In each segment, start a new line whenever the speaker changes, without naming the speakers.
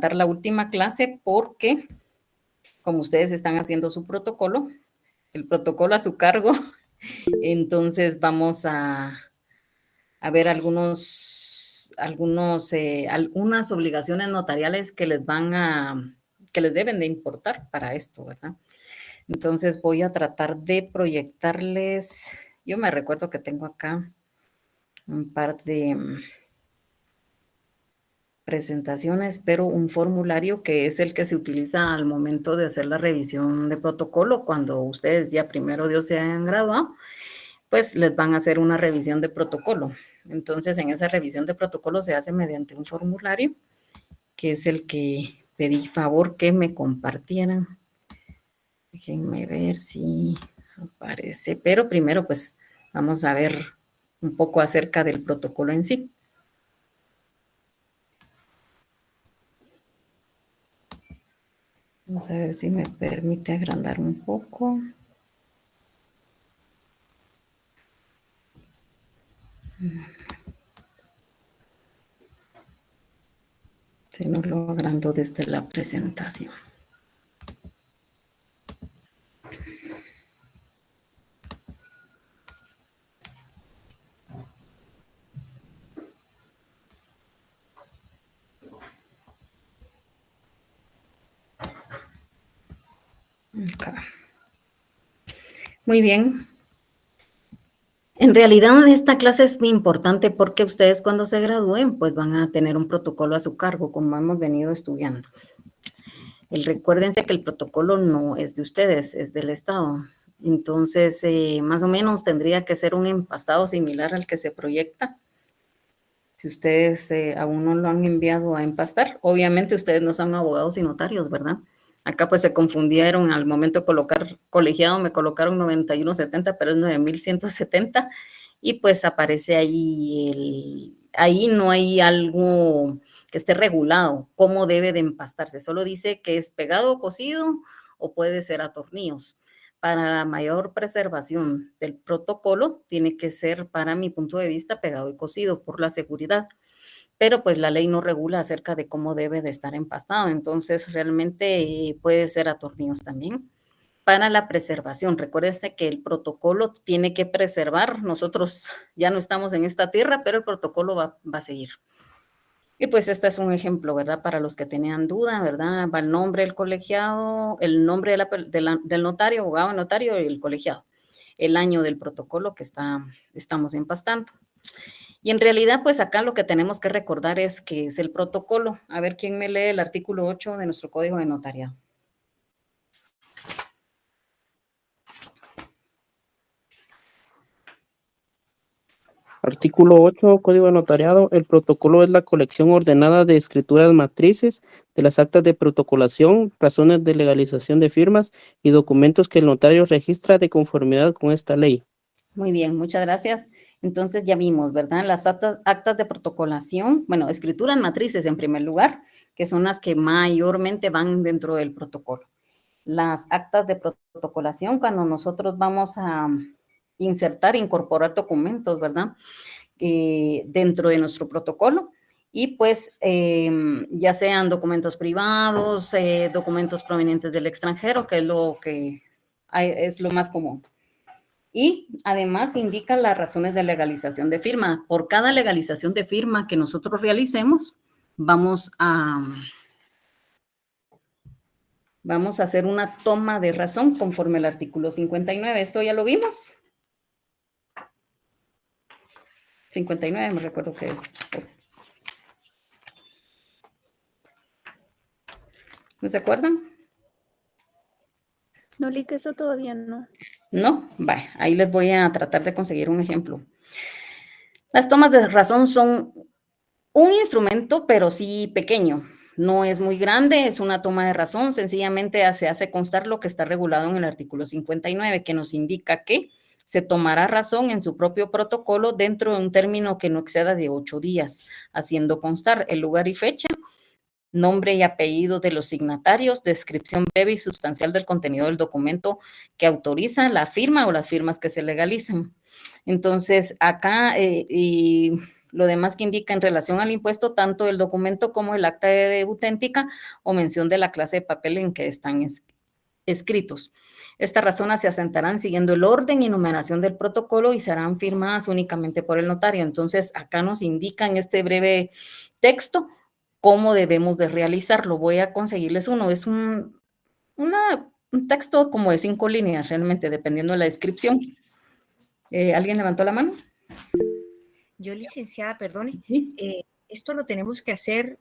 adelantar la última clase porque, como ustedes están haciendo su protocolo, el protocolo a su cargo, entonces vamos a ver algunas obligaciones notariales que les deben de importar para esto, ¿verdad? Entonces voy a tratar de proyectarles, yo me recuerdo que tengo acá un par de presentaciones, pero un formulario que es el que se utiliza al momento de hacer la revisión de protocolo, cuando ustedes ya primero Dios se hayan graduado, pues les van a hacer una revisión de protocolo. Entonces, en esa revisión de protocolo se hace mediante un formulario, que es el que pedí favor que me compartieran. Déjenme ver si aparece, pero primero pues vamos a ver un poco acerca del protocolo en sí. Vamos a ver si me permite agrandar un poco. Si no lo agrando desde la presentación. Okay. Muy bien. En realidad esta clase es muy importante porque ustedes cuando se gradúen pues van a tener un protocolo a su cargo, como hemos venido estudiando. Recuérdense que el protocolo no es de ustedes, es del Estado. Entonces, más o menos tendría que ser un empastado similar al que se proyecta. Si ustedes aún no lo han enviado a empastar, obviamente ustedes no son abogados y notarios, ¿verdad? Acá pues se confundieron al momento de colocar colegiado, me colocaron 9170, pero es 9170, y pues aparece ahí ahí no hay algo que esté regulado, cómo debe de empastarse, solo dice que es pegado o cosido o puede ser a tornillos. Para la mayor preservación del protocolo, tiene que ser, para mi punto de vista, pegado y cosido por la seguridad. Pero pues la ley no regula acerca de cómo debe de estar empastado, entonces realmente puede ser a tornillos también. Para la preservación, recuérdense que el protocolo tiene que preservar, nosotros ya no estamos en esta tierra, pero el protocolo va a seguir. Y pues este es un ejemplo, ¿verdad? Para los que tenían duda, ¿verdad? Va el nombre del colegiado, el nombre del notario, abogado, notario y el colegiado. El año del protocolo que estamos empastando. Y en realidad, pues acá lo que tenemos que recordar es que es el protocolo. A ver, ¿quién me lee el artículo 8 de nuestro Código de Notariado?
Artículo 8, Código de Notariado. El protocolo es la colección ordenada de escrituras matrices de las actas de protocolación, razones de legalización de firmas y documentos que el notario registra de conformidad con esta ley.
Muy bien, muchas gracias. Entonces ya vimos, ¿verdad? Las actas de protocolación, bueno, escrituras matrices en primer lugar, que son las que mayormente van dentro del protocolo. Las actas de protocolación, cuando nosotros vamos a incorporar documentos, ¿verdad? Dentro de nuestro protocolo. Y pues ya sean documentos privados, documentos provenientes del extranjero, que es lo más común. Y además indica las razones de legalización de firma. Por cada legalización de firma que nosotros realicemos, vamos a hacer una toma de razón conforme al artículo 59. ¿Esto ya lo vimos? 59, me recuerdo que es. ¿No se acuerdan?
No, que eso todavía no.
No, vaya, ahí les voy a tratar de conseguir un ejemplo. Las tomas de razón son un instrumento, pero sí pequeño. No es muy grande, es una toma de razón, sencillamente se hace constar lo que está regulado en el artículo 59, que nos indica que se tomará razón en su propio protocolo dentro de un término que no exceda de 8 días, haciendo constar el lugar y fecha, nombre y apellido de los signatarios, descripción breve y sustancial del contenido del documento que autoriza la firma o las firmas que se legalizan. Entonces, acá, y Lo demás que indica en relación al impuesto, tanto el documento como el acta de auténtica o mención de la clase de papel en que están escritos. Estas razones se asentarán siguiendo el orden y numeración del protocolo y serán firmadas únicamente por el notario. Entonces, acá nos indica en este breve texto cómo debemos de realizarlo. Voy a conseguirles uno. Es un texto como de 5 líneas, realmente, dependiendo de la descripción. ¿Alguien levantó la mano?
Yo, licenciada, perdone,
Sí.
esto lo tenemos que hacer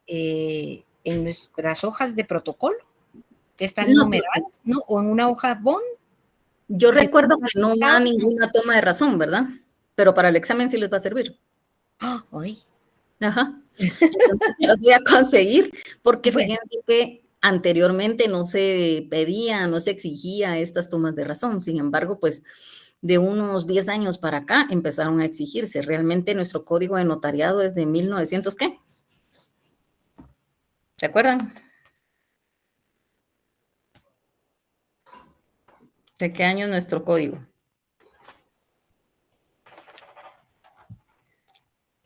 en nuestras hojas de protocolo, que están
No,
numeradas, ¿no? O en una hoja bond.
yo
Sí,
recuerdo que no va
claro.
ninguna toma de razón, ¿verdad? Pero para el examen sí les va a servir.
Ay,
Ajá. Entonces se los voy a conseguir, porque
Bueno.
fíjense que anteriormente no se pedía, no se exigía estas tomas de razón. Sin embargo, pues de unos 10 años para acá empezaron a exigirse. Realmente nuestro código de notariado es de 1900, ¿qué? ¿Se acuerdan? ¿De qué año es nuestro código?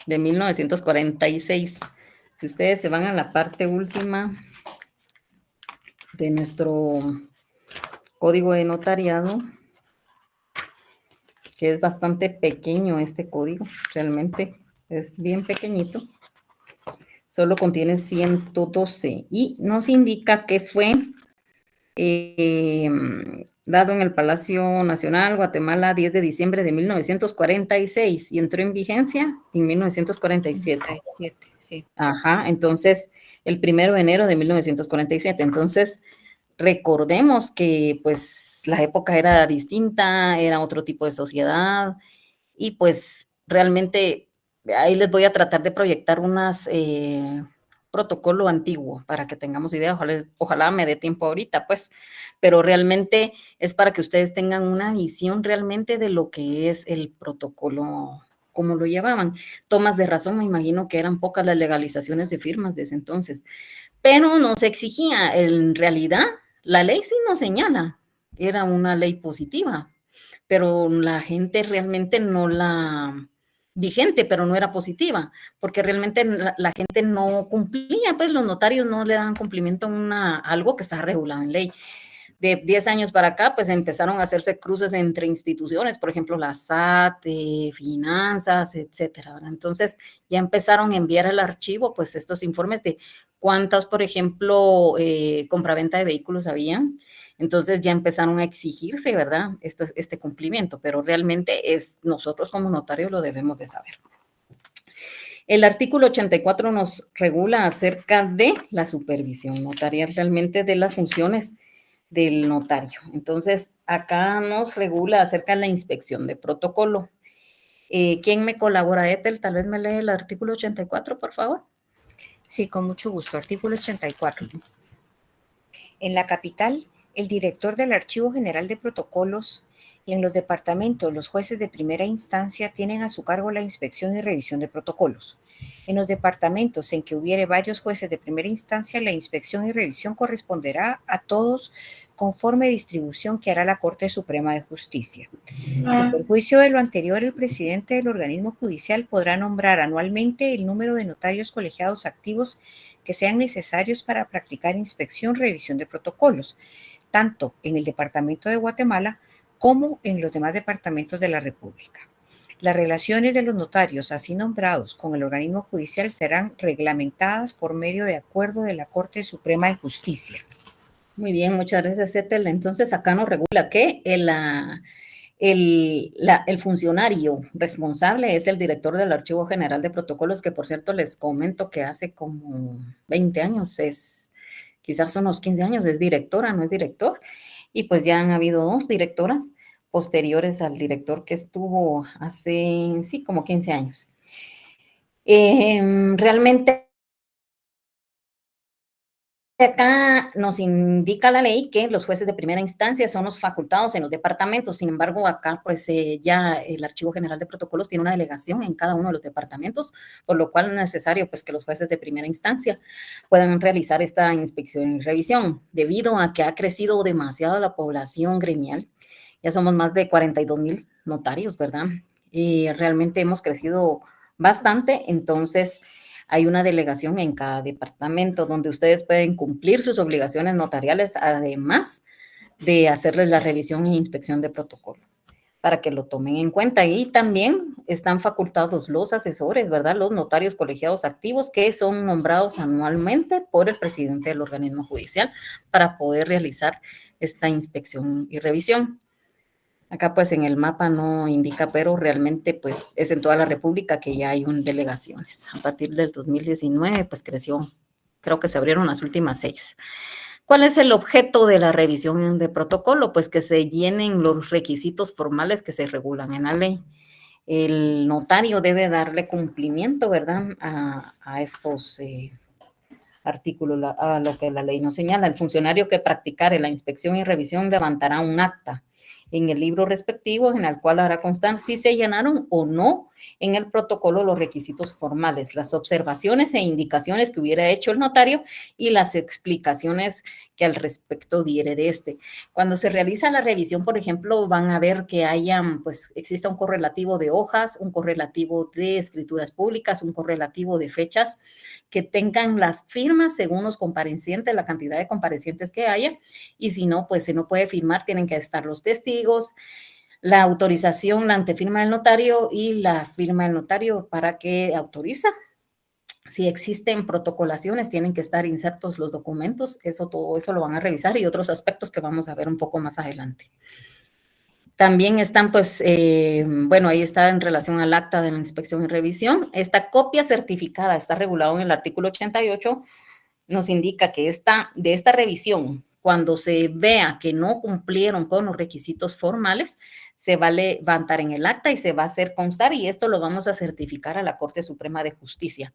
De 1946. Si ustedes se van a la parte última de nuestro código de notariado, que es bastante pequeño este código, realmente es bien pequeñito, solo contiene 112 y nos indica que fue dado en el Palacio Nacional, Guatemala, 10 de diciembre de 1946 y entró en vigencia en 1947.
47, sí.
Ajá, entonces el 1 de enero de 1947. Entonces, recordemos que pues la época era distinta, era otro tipo de sociedad y pues realmente ahí les voy a tratar de proyectar unas protocolo antiguo para que tengamos idea. Ojalá me dé tiempo ahorita, pues, pero realmente es para que ustedes tengan una visión realmente de lo que es el protocolo, cómo lo llevaban. Tomas de razón, me imagino que eran pocas las legalizaciones de firmas desde entonces, pero no se exigía. En realidad, la ley sí nos señala, era una ley positiva, pero la gente realmente no la vigente, pero no era positiva, porque realmente la gente no cumplía, pues los notarios no le daban cumplimiento a algo que está regulado en ley. De 10 años para acá, pues empezaron a hacerse cruces entre instituciones, por ejemplo, la SAT, finanzas, etcétera, ¿verdad? Entonces, ya empezaron a enviar al archivo, pues, estos informes de cuántas, por ejemplo, compraventa de vehículos habían. Entonces, ya empezaron a exigirse, ¿verdad? Este cumplimiento, pero realmente nosotros como notarios lo debemos de saber. El artículo 84 nos regula acerca de la supervisión notarial, realmente de las funciones del notario. Entonces, acá nos regula acerca de la inspección de protocolo. ¿Quién me colabora, Ethel? Tal vez me lee el artículo 84, por favor.
Sí, con mucho gusto. Artículo 84. En la capital, el director del Archivo General de Protocolos y en los departamentos, los jueces de primera instancia tienen a su cargo la inspección y revisión de protocolos. En los departamentos en que hubiere varios jueces de primera instancia, la inspección y revisión corresponderá a todos conforme distribución que hará la Corte Suprema de Justicia. Sin perjuicio de lo anterior, el presidente del organismo judicial podrá nombrar anualmente el número de notarios colegiados activos que sean necesarios para practicar inspección, revisión de protocolos, tanto en el departamento de Guatemala como en los demás departamentos de la República. Las relaciones de los notarios así nombrados con el organismo judicial serán reglamentadas por medio de acuerdo de la Corte Suprema de Justicia.
Muy bien, muchas gracias, Ethel. Entonces, acá nos regula que el funcionario responsable es el director del Archivo General de Protocolos, que por cierto les comento que hace como 20 años, quizás unos 15 años, es directora, no es director, y pues ya han habido 2 directoras posteriores al director que estuvo hace, sí, como 15 años. Realmente acá nos indica la ley que los jueces de primera instancia son los facultados en los departamentos. Sin embargo, acá pues ya el Archivo General de Protocolos tiene una delegación en cada uno de los departamentos, por lo cual es necesario pues que los jueces de primera instancia puedan realizar esta inspección y revisión. Debido a que ha crecido demasiado la población gremial, ya somos más de 42,000 notarios, ¿verdad? y realmente hemos crecido bastante, entonces hay una delegación en cada departamento donde ustedes pueden cumplir sus obligaciones notariales, además de hacerles la revisión e inspección de protocolo, para que lo tomen en cuenta. Y también están facultados los asesores, ¿verdad? Los notarios colegiados activos que son nombrados anualmente por el presidente del organismo judicial para poder realizar esta inspección y revisión. Acá pues en el mapa no indica, pero realmente pues es en toda la República que ya hay delegaciones. A partir del 2019 pues creció, creo que se abrieron las últimas 6. ¿Cuál es el objeto de la revisión de protocolo? Pues que se llenen los requisitos formales que se regulan en la ley. El notario debe darle cumplimiento, ¿verdad?, a estos artículos, a lo que la ley nos señala. El funcionario que practicare la inspección y revisión levantará un acta en el libro respectivo en el cual hará constar si se llenaron o no en el protocolo los requisitos formales, las observaciones e indicaciones que hubiera hecho el notario y las explicaciones que al respecto diere de este. Cuando se realiza la revisión, por ejemplo, van a ver que pues exista un correlativo de hojas, un correlativo de escrituras públicas, un correlativo de fechas que tengan las firmas según los comparecientes, la cantidad de comparecientes que haya, y si no, pues si no puede firmar, tienen que estar los testigos, la autorización, la antefirma del notario y la firma del notario para que autoriza. Si existen protocolaciones, tienen que estar insertos los documentos, todo eso lo van a revisar y otros aspectos que vamos a ver un poco más adelante. También están, pues, bueno, ahí está en relación al acta de la inspección y revisión. Esta copia certificada está regulado en el artículo 88, nos indica que de esta revisión, cuando se vea que no cumplieron con los requisitos formales, se va a levantar en el acta y se va a hacer constar, y esto lo vamos a certificar a la Corte Suprema de Justicia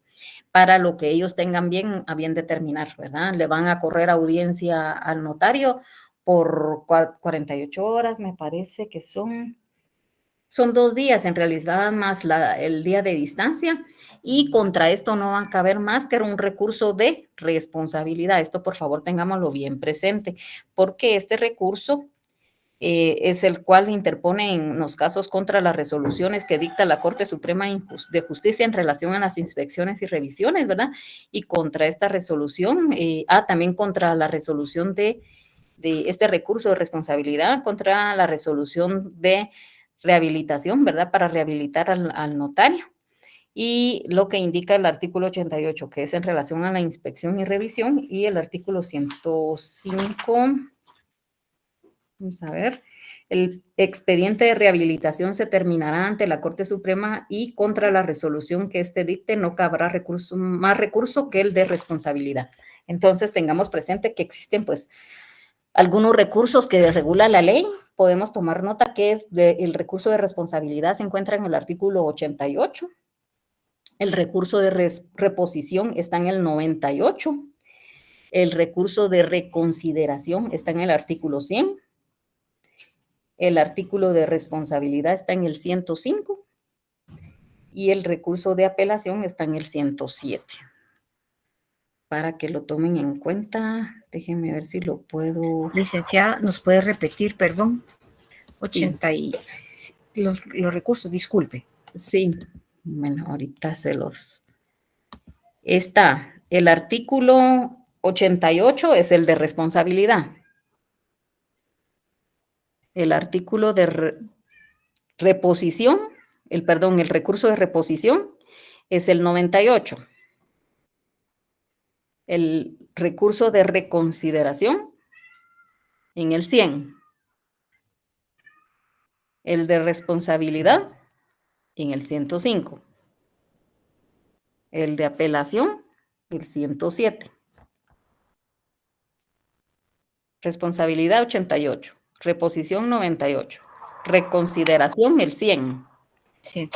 para lo que ellos tengan a bien determinar, ¿verdad? Le van a correr audiencia al notario por 48 horas, me parece que son 2 días en realidad, más el día de distancia, y contra esto no va a caber más que un recurso de responsabilidad. Esto, por favor, tengámoslo bien presente, porque este recurso es el cual interpone en los casos contra las resoluciones que dicta la Corte Suprema de Justicia en relación a las inspecciones y revisiones, ¿verdad? Y contra esta resolución, también contra la resolución de este recurso de responsabilidad, contra la resolución de rehabilitación, ¿verdad? Para rehabilitar al notario. Y lo que indica el artículo 88, que es en relación a la inspección y revisión, y el artículo 105, vamos a ver, el expediente de rehabilitación se terminará ante la Corte Suprema y contra la resolución que este dicte no cabrá más recurso que el de responsabilidad. Entonces, tengamos presente que existen, pues, algunos recursos que regula la ley. Podemos tomar nota que el recurso de responsabilidad se encuentra en el artículo 88. El recurso de reposición está en el 98. El recurso de reconsideración está en el artículo 100. El artículo de responsabilidad está en el 105. Y el recurso de apelación está en el 107. Para que lo tomen en cuenta, déjenme ver si lo puedo.
Licenciada, ¿nos puede repetir, perdón? 80
Sí.
y los recursos, disculpe.
Sí, bueno, ahorita está el artículo 88, es el de responsabilidad. El artículo de reposición, el recurso de reposición es el 98. El recurso de reconsideración en el 100. El de responsabilidad en el 105. El de apelación, el 107. Responsabilidad 88. Reposición 98. Reconsideración el 100.
Sí.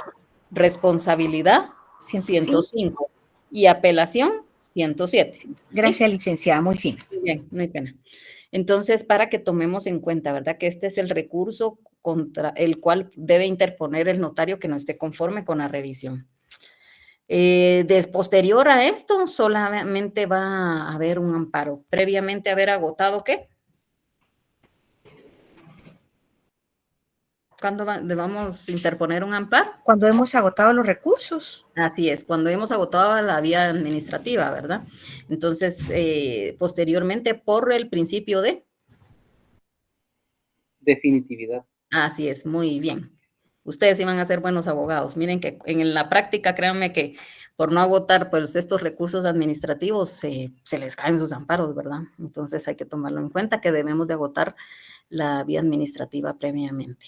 Responsabilidad
105.
105. Y apelación 107.
Gracias,
¿Sí?
licenciada, muy fino.
Muy bien, no hay pena. Entonces, para que tomemos en cuenta, ¿verdad? Que este es el recurso contra el cual debe interponer el notario que no esté conforme con la revisión. Posterior a esto, solamente va a haber un amparo. Previamente haber agotado, ¿qué? ¿Cuándo debamos interponer un amparo?
Cuando hemos agotado los recursos.
Así es, cuando hemos agotado la vía administrativa, ¿verdad? Entonces, posteriormente, por el principio de...
Definitividad.
Así es, muy bien. Ustedes iban a ser buenos abogados. Miren que en la práctica, créanme que por no agotar pues, estos recursos administrativos, se les caen sus amparos, ¿verdad? Entonces hay que tomarlo en cuenta que debemos de agotar la vía administrativa previamente.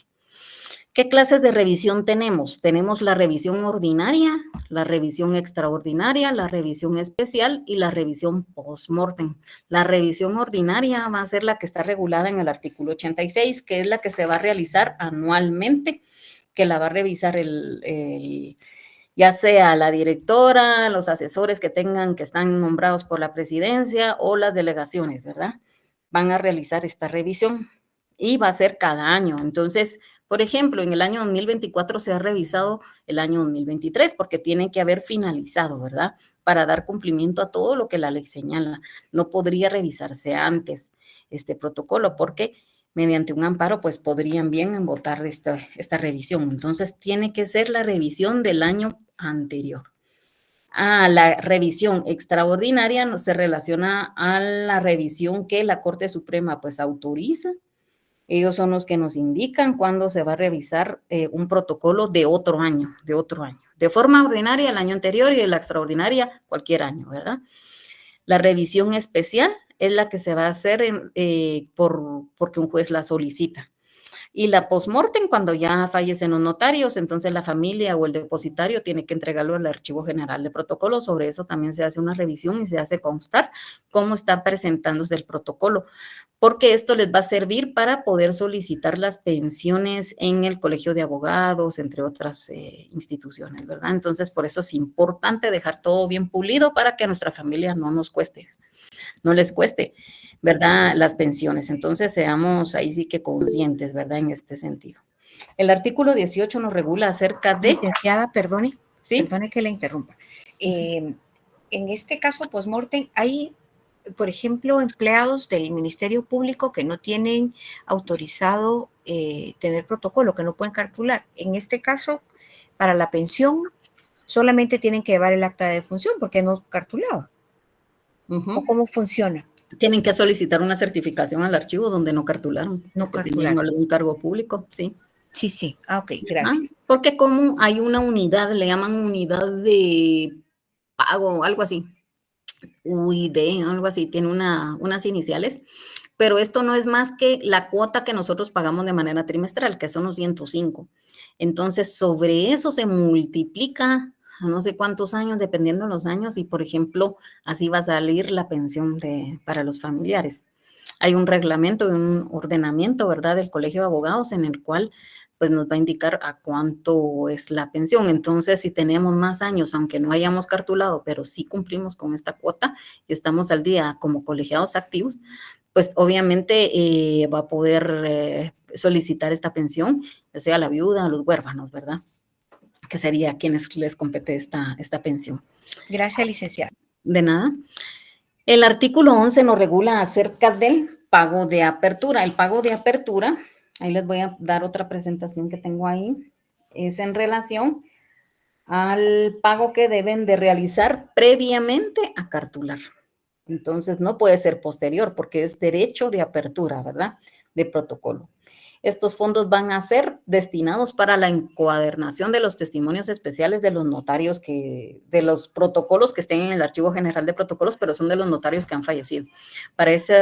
¿Qué clases de revisión tenemos? Tenemos la revisión ordinaria, la revisión extraordinaria, la revisión especial y la revisión post-mortem. La revisión ordinaria va a ser la que está regulada en el artículo 86, que es la que se va a realizar anualmente, que la va a revisar ya sea la directora, los asesores que están nombrados por la presidencia o las delegaciones, ¿verdad? Van a realizar esta revisión y va a ser cada año. Entonces, por ejemplo, en el año 2024 se ha revisado el año 2023 porque tiene que haber finalizado, ¿verdad? Para dar cumplimiento a todo lo que la ley señala. No podría revisarse antes este protocolo porque mediante un amparo pues podrían bien votar esta revisión. Entonces, tiene que ser la revisión del año anterior. La revisión extraordinaria no se relaciona a la revisión que la Corte Suprema pues autoriza. Ellos son los que nos indican cuándo se va a revisar un protocolo de otro año. De forma ordinaria el año anterior y de la extraordinaria cualquier año, ¿verdad? La revisión especial es la que se va a hacer porque un juez la solicita. Y la post-mortem, cuando ya fallecen los notarios, entonces la familia o el depositario tiene que entregarlo al Archivo General de Protocolos. Sobre eso también se hace una revisión y se hace constar cómo está presentándose el protocolo, porque esto les va a servir para poder solicitar las pensiones en el Colegio de Abogados, entre otras instituciones, ¿verdad? Entonces, por eso es importante dejar todo bien pulido para que a nuestra familia no les cueste, ¿verdad? Las pensiones. Entonces, seamos ahí sí que conscientes, ¿verdad? En este sentido. El artículo 18 nos regula acerca de...
Licenciada, perdone,
¿sí?
Perdone que la interrumpa. En este caso post-mortem hay, por ejemplo, empleados del Ministerio Público que no tienen autorizado tener protocolo, que no pueden cartular. En este caso, para la pensión, solamente tienen que llevar el acta de defunción porque no cartulaba. ¿O cómo funciona?
Tienen que solicitar una certificación al archivo donde no cartularon.
No
cartularon. Tienen algún cargo público, sí.
Sí. Ok, gracias.
Porque como hay una unidad, le llaman unidad de pago, algo así. UID, algo así, tiene unas iniciales. Pero esto no es más que la cuota que nosotros pagamos de manera trimestral, que son los 105. Entonces, sobre eso se multiplica a no sé cuántos años, dependiendo de los años, y por ejemplo, así va a salir la pensión para los familiares. Hay un reglamento y un ordenamiento, ¿verdad?, del Colegio de Abogados en el cual pues nos va a indicar a cuánto es la pensión. Entonces, si tenemos más años, aunque no hayamos cartulado, pero sí cumplimos con esta cuota y estamos al día como colegiados activos, pues obviamente va a poder solicitar esta pensión, ya sea la viuda o los huérfanos, ¿verdad? Que sería a quienes les compete esta pensión.
Gracias, licenciada.
De nada. El artículo 11 nos regula acerca del pago de apertura. El pago de apertura, ahí les voy a dar otra presentación que tengo ahí, es en relación al pago que deben de realizar previamente a cartular. Entonces, no puede ser posterior porque es derecho de apertura, ¿verdad? De protocolo. Estos fondos van a ser destinados para la encuadernación de los testimonios especiales de los notarios de los protocolos que estén en el Archivo General de Protocolos, pero son de los notarios que han fallecido. Para eso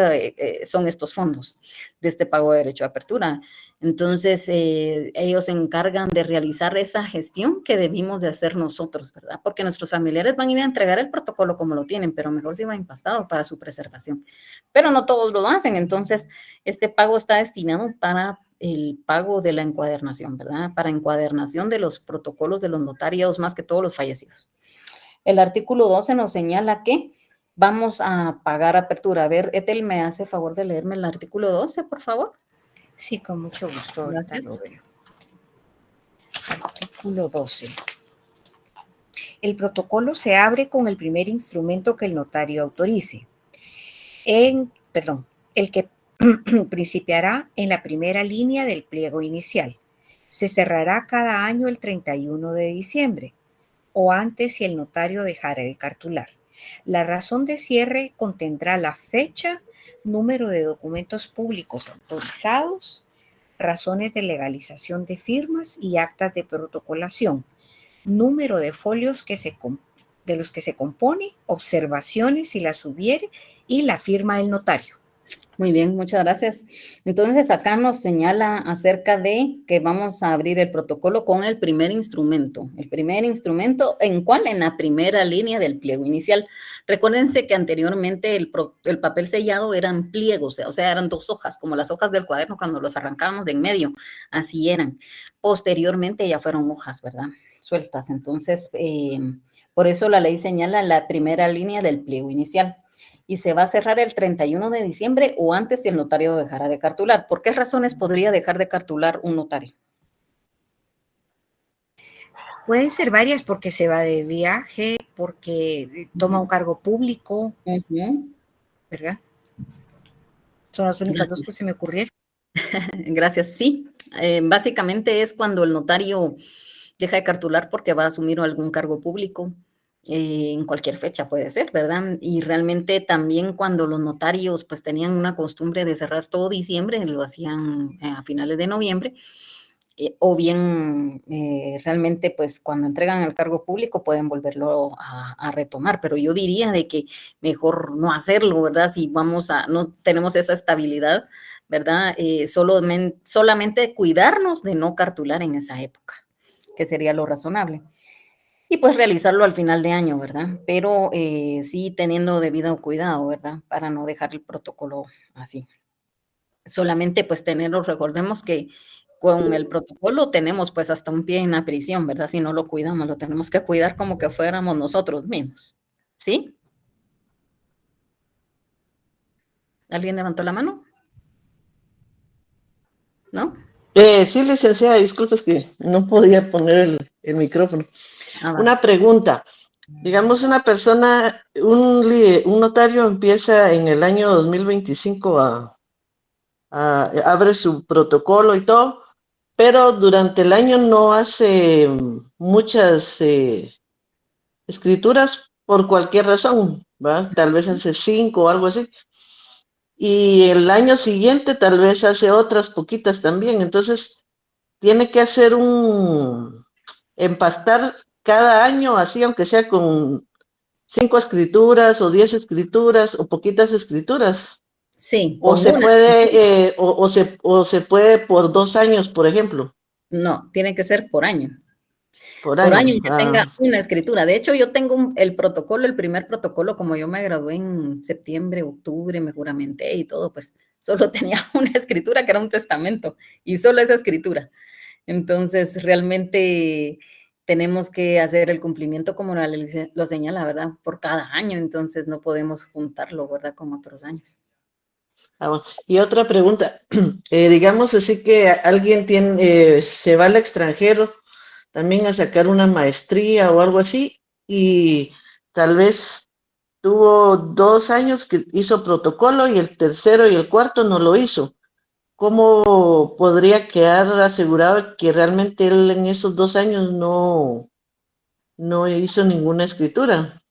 son estos fondos de este pago de derecho de apertura. Entonces, ellos se encargan de realizar esa gestión que debimos de hacer nosotros, ¿verdad? Porque nuestros familiares van a ir a entregar el protocolo como lo tienen, pero mejor si va empastado para su preservación. Pero no todos lo hacen, entonces este pago está destinado para el pago de la encuadernación, ¿verdad? Para encuadernación de los protocolos de los notarios, más que todos los fallecidos. El artículo 12 nos señala que vamos a pagar apertura. A ver, Ethel, ¿me hace favor de leerme el artículo 12, por favor?
Sí, con mucho gusto.
Gracias.
Artículo 12. El protocolo se abre con el primer instrumento que el notario autorice. El que principiará en la primera línea del pliego inicial. Se cerrará cada año el 31 de diciembre o antes si el notario dejara de cartular. La razón de cierre contendrá la fecha, número de documentos públicos autorizados, razones de legalización de firmas y actas de protocolación, número de folios de los que se compone, observaciones si las hubiere y la firma del notario.
Muy bien, muchas gracias. Entonces, acá nos señala acerca de que vamos a abrir el protocolo con el primer instrumento. El primer instrumento, ¿en cuál? En la primera línea del pliego inicial. Recuérdense que anteriormente el papel sellado eran pliegos, o sea, eran 2 hojas, como las hojas del cuaderno cuando los arrancábamos de en medio, así eran. Posteriormente ya fueron hojas, ¿verdad? Sueltas. Entonces, por eso la ley señala la primera línea del pliego inicial. Y se va a cerrar el 31 de diciembre o antes si el notario dejara de cartular. ¿Por qué razones podría dejar de cartular un notario?
Pueden ser varias, porque se va de viaje, porque toma un cargo público, ¿verdad? Son las únicas dos que se me ocurrieron.
Gracias, sí. Básicamente es cuando el notario deja de cartular porque va a asumir algún cargo público. En cualquier fecha puede ser, ¿verdad? Y realmente también cuando los notarios pues tenían una costumbre de cerrar todo diciembre, lo hacían a finales de noviembre, o bien realmente pues cuando entregan el cargo público pueden volverlo a retomar, pero yo diría de que mejor no hacerlo, ¿verdad? Si no tenemos esa estabilidad, ¿verdad? Solamente cuidarnos de no cartular en esa época, que sería lo razonable. Y pues realizarlo al final de año, ¿verdad? Pero sí teniendo debido cuidado, ¿verdad? Para no dejar el protocolo así. Solamente pues recordemos que con el protocolo tenemos pues hasta un pie en la prisión, ¿verdad? Si no lo cuidamos, lo tenemos que cuidar como que fuéramos nosotros mismos, ¿sí? ¿Alguien levantó la mano? ¿No?
Sí, licenciada, disculpe, es que no podía poner el micrófono. Una pregunta. Digamos, una persona, un notario empieza en el año 2025 abre su protocolo y todo, pero durante el año no hace muchas escrituras por cualquier razón, ¿verdad? Tal vez hace 5 o algo así. Y el año siguiente tal vez hace otras poquitas también. Entonces, tiene que hacer empastar cada año, así aunque sea con 5 escrituras o 10 escrituras o poquitas escrituras.
Sí.
O se puede, o se puede por 2 años, por ejemplo.
No, tiene que ser por año.
Por
año que tenga una escritura. De hecho, yo tengo el primer protocolo, como yo me gradué en septiembre, octubre, me juramenté y todo, pues solo tenía una escritura que era un testamento y solo esa escritura. Entonces, realmente tenemos que hacer el cumplimiento como lo señala, ¿verdad? Por cada año, entonces no podemos juntarlo, ¿verdad? Con otros años.
Bueno. Y otra pregunta, digamos así que alguien se va al extranjero también a sacar una maestría o algo así, y tal vez tuvo 2 años que hizo protocolo y el tercero y el cuarto no lo hizo. ¿Cómo podría quedar asegurado que realmente él en esos 2 años no hizo ninguna escritura?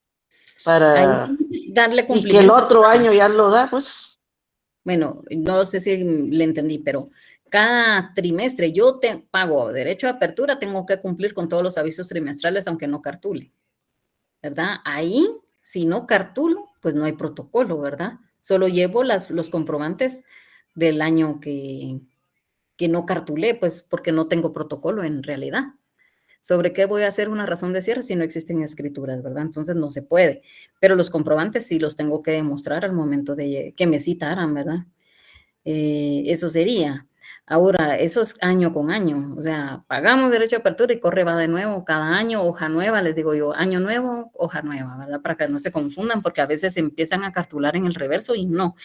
Darle
y que el otro año ya lo da, pues.
Bueno, no sé si le entendí, pero cada trimestre yo te pago derecho de apertura, tengo que cumplir con todos los avisos trimestrales, aunque no cartule, ¿verdad? Ahí, si no cartulo, pues no hay protocolo, ¿verdad? Solo llevo los comprobantes del año que no cartulé, pues porque no tengo protocolo en realidad. ¿Sobre qué voy a hacer una razón de cierre si no existen escrituras, verdad? Entonces no se puede. Pero los comprobantes sí los tengo que demostrar al momento de que me citaran, ¿verdad? Eso sería. Ahora, eso es año con año. O sea, pagamos derecho de apertura y corre va de nuevo cada año, hoja nueva, les digo yo, año nuevo, hoja nueva, ¿verdad? Para que no se confundan, porque a veces empiezan a cartular en el reverso y no.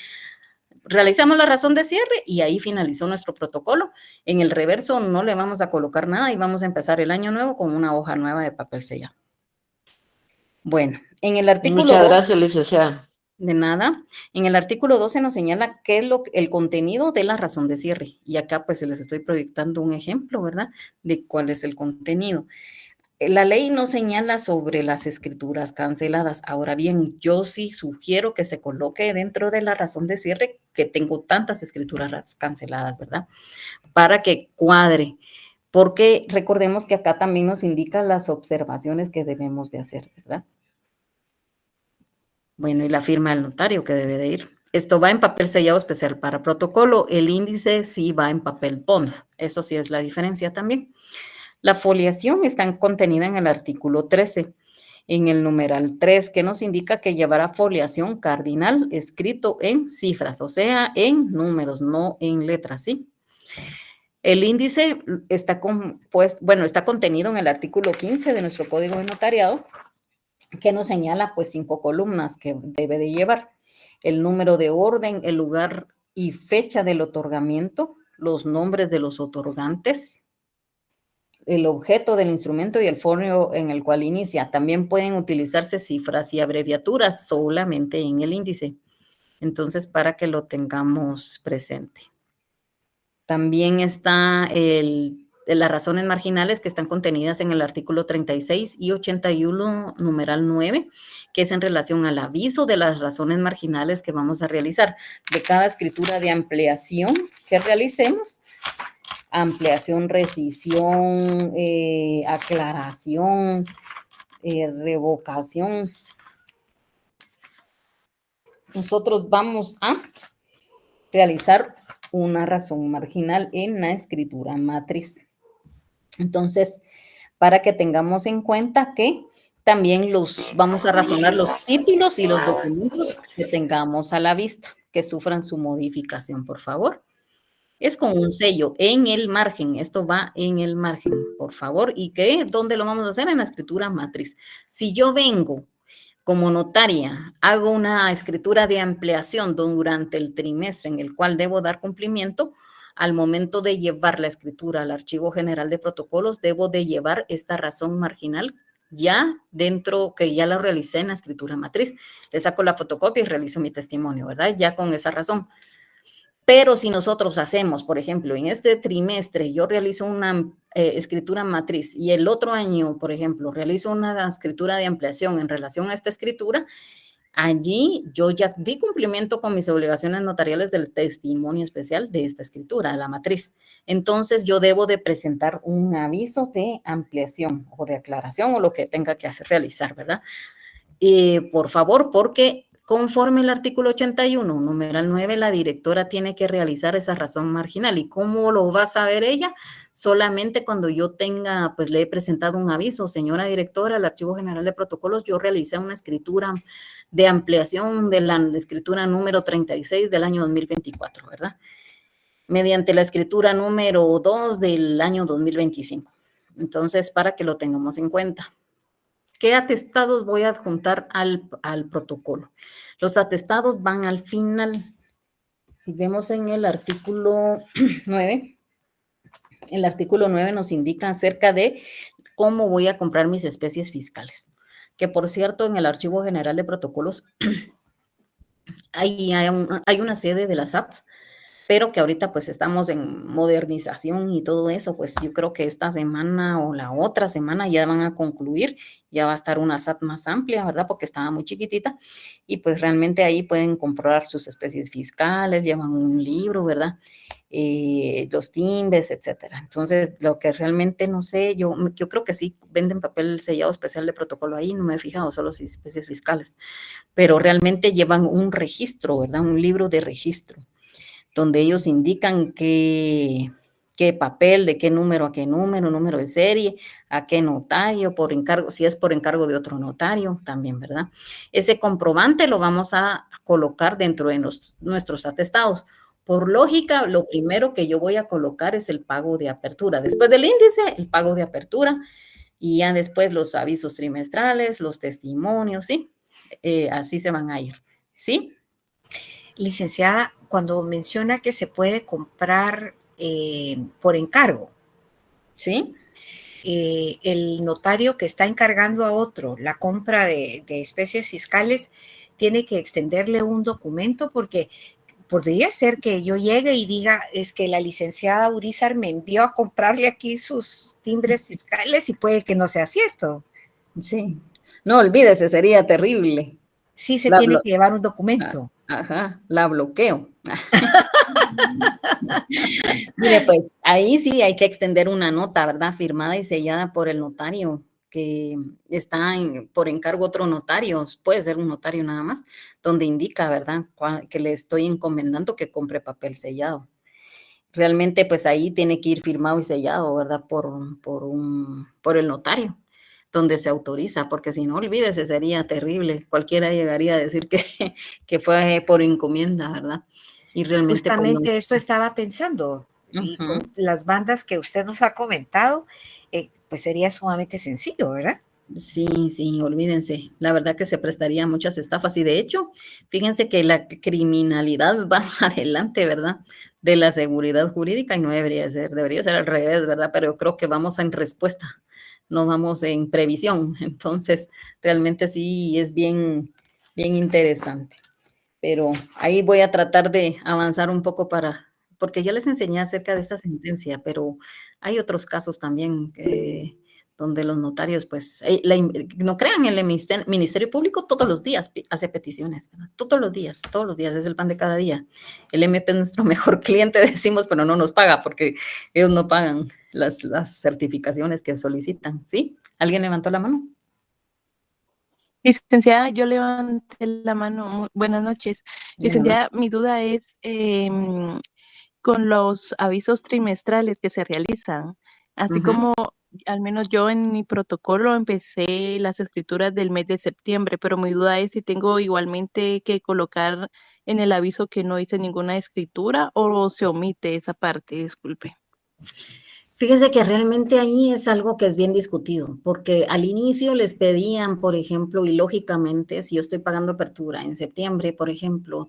Realizamos la razón de cierre y ahí finalizó nuestro protocolo. En el reverso no le vamos a colocar nada y vamos a empezar el año nuevo con una hoja nueva de papel sellado. Bueno, en el artículo
Muchas gracias, licenciada.
De nada. En el artículo 12 nos señala qué es el contenido de la razón de cierre. Y acá pues les estoy proyectando un ejemplo, ¿verdad? De cuál es el contenido. La ley no señala sobre las escrituras canceladas. Ahora bien, yo sí sugiero que se coloque dentro de la razón de cierre que tengo tantas escrituras canceladas, ¿verdad? Para que cuadre. Porque recordemos que acá también nos indica las observaciones que debemos de hacer, ¿verdad? Bueno, y la firma del notario que debe de ir. Esto va en papel sellado especial para protocolo. El índice sí va en papel bond. Eso sí es la diferencia también. La foliación está contenida en el artículo 13, en el numeral 3, que nos indica que llevará foliación cardinal escrito en cifras, o sea, en números, no en letras, ¿sí? El índice está está contenido en el artículo 15 de nuestro Código de Notariado, que nos señala pues 5 columnas que debe de llevar: el número de orden, el lugar y fecha del otorgamiento, los nombres de los otorgantes, el objeto del instrumento y el folio en el cual inicia. También pueden utilizarse cifras y abreviaturas solamente en el índice. Entonces, para que lo tengamos presente. También está las razones marginales que están contenidas en el artículo 36 y 81, numeral 9, que es en relación al aviso de las razones marginales que vamos a realizar. De cada escritura de ampliación que realicemos, ampliación, rescisión, aclaración, revocación, nosotros vamos a realizar una razón marginal en la escritura matriz. Entonces, para que tengamos en cuenta que también vamos a razonar los títulos y los documentos que tengamos a la vista, que sufran su modificación, por favor. Es con un sello en el margen. Esto va en el margen, por favor. ¿Y dónde lo vamos a hacer? En la escritura matriz. Si yo vengo como notaria, hago una escritura de ampliación durante el trimestre en el cual debo dar cumplimiento, al momento de llevar la escritura al Archivo General de Protocolos, debo de llevar esta razón marginal ya dentro, que ya la realicé en la escritura matriz. Le saco la fotocopia y realizo mi testimonio, ¿verdad? Ya con esa razón. Pero si nosotros hacemos, por ejemplo, en este trimestre yo realizo una escritura matriz y el otro año, por ejemplo, realizo una escritura de ampliación en relación a esta escritura, allí yo ya di cumplimiento con mis obligaciones notariales del testimonio especial de esta escritura, de la matriz. Entonces yo debo de presentar un aviso de ampliación o de aclaración o lo que tenga que realizar, ¿verdad? Por favor, porque conforme el artículo 81, numeral 9, la directora tiene que realizar esa razón marginal. ¿Y cómo lo va a saber ella? Solamente cuando yo tenga, pues le he presentado un aviso: señora directora, al Archivo General de Protocolos, yo realicé una escritura de ampliación de la escritura número 36 del año 2024, ¿verdad? Mediante la escritura número 2 del año 2025. Entonces, para que lo tengamos en cuenta. ¿Qué atestados voy a adjuntar al protocolo? Los atestados van al final. Si vemos en el artículo 9, el artículo 9 nos indica acerca de cómo voy a comprar mis especies fiscales. Que por cierto, en el Archivo General de Protocolos hay una sede de la SAT, pero que ahorita pues estamos en modernización y todo eso, pues yo creo que esta semana o la otra semana ya van a concluir, ya va a estar una SAT más amplia, ¿verdad? Porque estaba muy chiquitita y pues realmente ahí pueden comprobar sus especies fiscales, llevan un libro, ¿verdad? Los timbres, etcétera. Entonces, lo que realmente no sé, yo creo que sí venden papel sellado especial de protocolo ahí, no me he fijado, solo si especies fiscales, pero realmente llevan un registro, ¿verdad? Un libro de registro, donde ellos indican qué papel, de qué número a qué número de serie, a qué notario, por encargo, si es por encargo de otro notario también, ¿verdad? Ese comprobante lo vamos a colocar dentro de nuestros atestados. Por lógica, lo primero que yo voy a colocar es el pago de apertura. Después del índice, el pago de apertura, y ya después los avisos trimestrales, los testimonios, ¿sí? Así se van a ir, ¿sí?
Licenciada, cuando menciona que se puede comprar por encargo,
¿sí?
El notario que está encargando a otro la compra de especies fiscales, tiene que extenderle un documento porque podría ser que yo llegue y diga, es que la licenciada Urizar me envió a comprarle aquí sus timbres fiscales y puede que no sea cierto.
Sí. No olvídese, sería terrible.
Sí se
La
tiene
blo-
que llevar un
ah,
documento.
Ajá, la bloqueo. Mire, pues ahí sí hay que extender una nota, ¿verdad? Firmada y sellada por el notario, que está por encargo otro notario, puede ser un notario nada más, donde indica, ¿verdad? Que le estoy encomendando que compre papel sellado. Realmente, pues ahí tiene que ir firmado y sellado, ¿verdad? Por el notario, donde se autoriza, porque si no, olvídese, sería terrible. Cualquiera llegaría a decir que fue por encomienda, ¿verdad? Y realmente, pues no
Justamente
es.
esto estaba pensando. Y
Ujú.
con las bandas que usted nos ha comentado, pues sería sumamente sencillo, ¿verdad?
Sí, sí, olvídense. La verdad que se prestaría a muchas estafas y de hecho, fíjense que la criminalidad va adelante, ¿verdad? De la seguridad jurídica y no debería ser al revés, ¿verdad? Pero yo creo que vamos en respuesta, no vamos en previsión. Entonces, realmente sí es bien interesante. Pero ahí voy a tratar de avanzar un poco porque ya les enseñé acerca de esta sentencia, pero hay otros casos también donde los notarios, pues, no crean, el Ministerio Público todos los días hace peticiones, ¿verdad? Todos los días, es el pan de cada día. El MP es nuestro mejor cliente, decimos, pero no nos paga porque ellos no pagan las certificaciones que solicitan, ¿sí? ¿Alguien levantó la mano?
Licenciada, yo levanté la mano. Buenas noches.
Buenas noches.
Licenciada, mi duda es con los avisos trimestrales que se realizan, así
Ujú.
como al menos yo en mi protocolo empecé las escrituras del mes de septiembre, pero mi duda es si tengo igualmente que colocar en el aviso que no hice ninguna escritura o se omite esa parte, disculpe.
Fíjese que realmente ahí es algo que es bien discutido, porque al inicio les pedían, por ejemplo, y lógicamente, si yo estoy pagando apertura en septiembre, por ejemplo,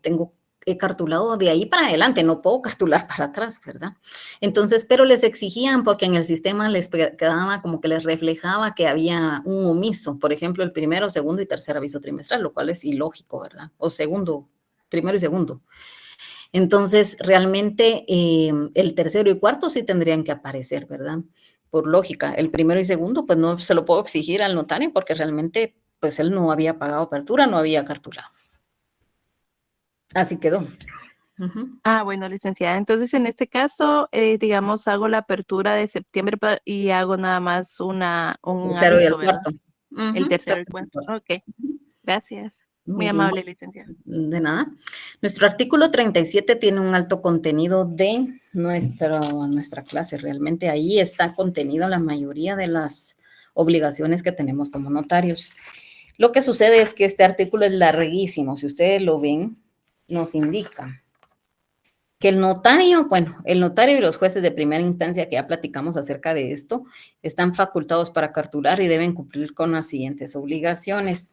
he cartulado de ahí para adelante, no puedo cartular para atrás, ¿verdad? Entonces, pero les exigían porque en el sistema les quedaba como que les reflejaba que había un omiso, por ejemplo, el primero, segundo y tercer aviso trimestral, lo cual es ilógico, ¿verdad? O segundo, primero y segundo. Entonces, realmente el tercero y cuarto sí tendrían que aparecer, ¿verdad? Por lógica. El primero y segundo, pues no se lo puedo exigir al notario porque realmente, pues él no había pagado apertura, no había cartulado. Así quedó. Ujú.
Ah, bueno, licenciada. Entonces, en este caso, digamos, hago la apertura de septiembre y hago nada más un
Tercero y el
aviso, ¿verdad?
cuarto.
El
Ujú,
tercero y
tercero y
cuarto.
cuarto.
Ok, gracias. Muy
Muy bien.
amable, licenciada.
De nada. Nuestro artículo 37 tiene un alto contenido de nuestra clase. Realmente ahí está contenido la mayoría de las obligaciones que tenemos como notarios. Lo que sucede es que este artículo es larguísimo. Si ustedes lo ven, nos indica que el notario y los jueces de primera instancia, que ya platicamos acerca de esto, están facultados para cartular y deben cumplir con las siguientes obligaciones.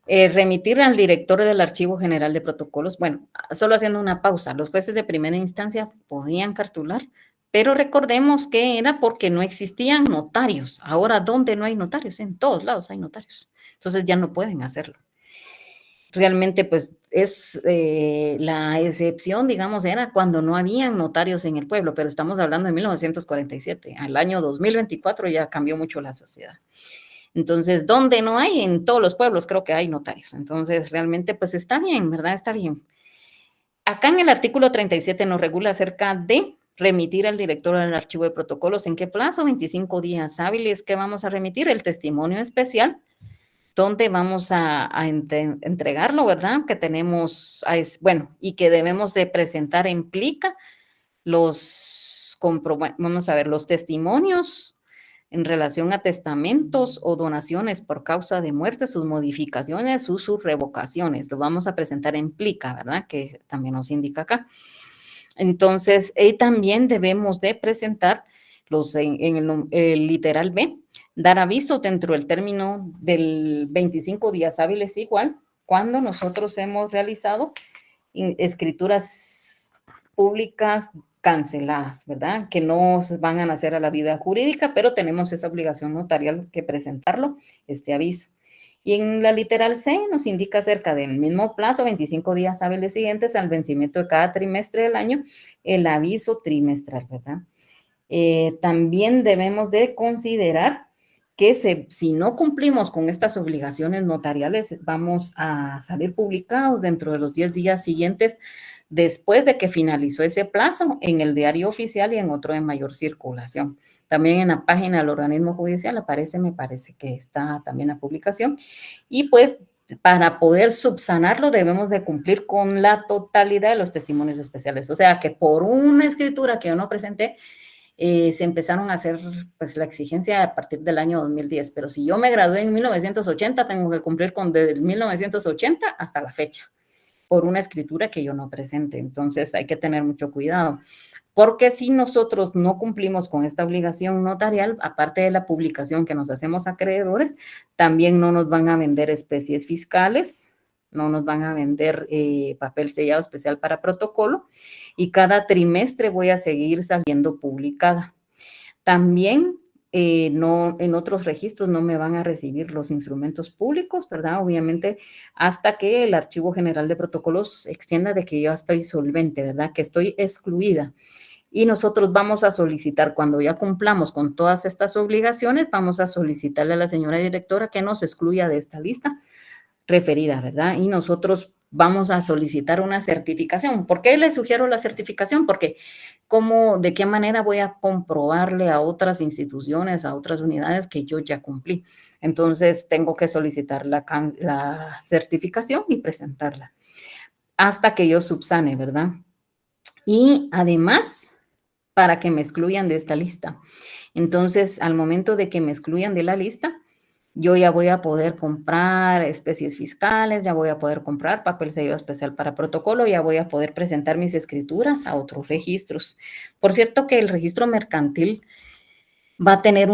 Remitir al director del Archivo General de Protocolos. Bueno, solo haciendo una pausa, los jueces de primera instancia podían cartular, pero recordemos que era porque no existían notarios. Ahora, ¿dónde no hay notarios? En todos lados hay notarios. Entonces ya no pueden hacerlo. Realmente, pues, es la excepción, digamos, era cuando no habían notarios en el pueblo, pero estamos hablando de 1947. Al año 2024 ya cambió mucho la sociedad. Entonces, ¿dónde no hay? En todos los pueblos creo que hay notarios. Entonces, realmente, pues está bien, ¿verdad? Está bien. Acá en el artículo 37 nos regula acerca de remitir al director del archivo de protocolos. ¿En qué plazo? 25 días hábiles. ¿Qué vamos a remitir? El testimonio especial, donde vamos a entregarlo, ¿verdad? Que tenemos, bueno, y que debemos de presentar en plica vamos a ver, los testimonios en relación a testamentos o donaciones por causa de muerte, sus modificaciones, sus revocaciones. Lo vamos a presentar en plica, ¿verdad? Que también nos indica acá. Entonces, también debemos de presentar en el literal B, dar aviso dentro del término del 25 días hábiles igual, cuando nosotros hemos realizado escrituras públicas canceladas, ¿verdad? Que no van a nacer a la vida jurídica, pero tenemos esa obligación notarial que presentarlo, este aviso. Y en la literal C nos indica acerca del mismo plazo, 25 días hábiles siguientes al vencimiento de cada trimestre del año, el aviso trimestral, ¿verdad? También debemos de considerar que si no cumplimos con estas obligaciones notariales, vamos a salir publicados dentro de los 10 días siguientes después de que finalizó ese plazo en el diario oficial y en otro de mayor circulación. También en la página del organismo judicial aparece, me parece que está también la publicación. Y pues para poder subsanarlo debemos de cumplir con la totalidad de los testimonios especiales. O sea que por una escritura que yo no presenté, se empezaron a hacer pues la exigencia a partir del año 2010, pero si yo me gradué en 1980, tengo que cumplir con desde el 1980 hasta la fecha, por una escritura que yo no presente. Entonces hay que tener mucho cuidado, porque si nosotros no cumplimos con esta obligación notarial, aparte de la publicación que nos hacemos acreedores, también no nos van a vender especies fiscales, no nos van a vender papel sellado especial para protocolo, y cada trimestre voy a seguir saliendo publicada. También no, en otros registros no me van a recibir los instrumentos públicos, ¿verdad? Obviamente, hasta que el Archivo General de Protocolos extienda de que yo estoy solvente, ¿verdad? Que estoy excluida. Y nosotros vamos a solicitar, cuando ya cumplamos con todas estas obligaciones, vamos a solicitarle a la señora directora que nos excluya de esta lista referida, ¿verdad? Y nosotros vamos a solicitar una certificación. ¿Por qué les sugiero la certificación? Porque de qué manera voy a comprobarle a otras instituciones, a otras unidades que yo ya cumplí. Entonces, tengo que solicitar la certificación y presentarla hasta que yo subsane, ¿verdad? Y además, para que me excluyan de esta lista. Entonces, al momento de que me excluyan de la lista, yo ya voy a poder comprar especies fiscales, ya voy a poder comprar papel sellado especial para protocolo, ya voy a poder presentar mis escrituras a otros registros. Por cierto que el registro mercantil va a tener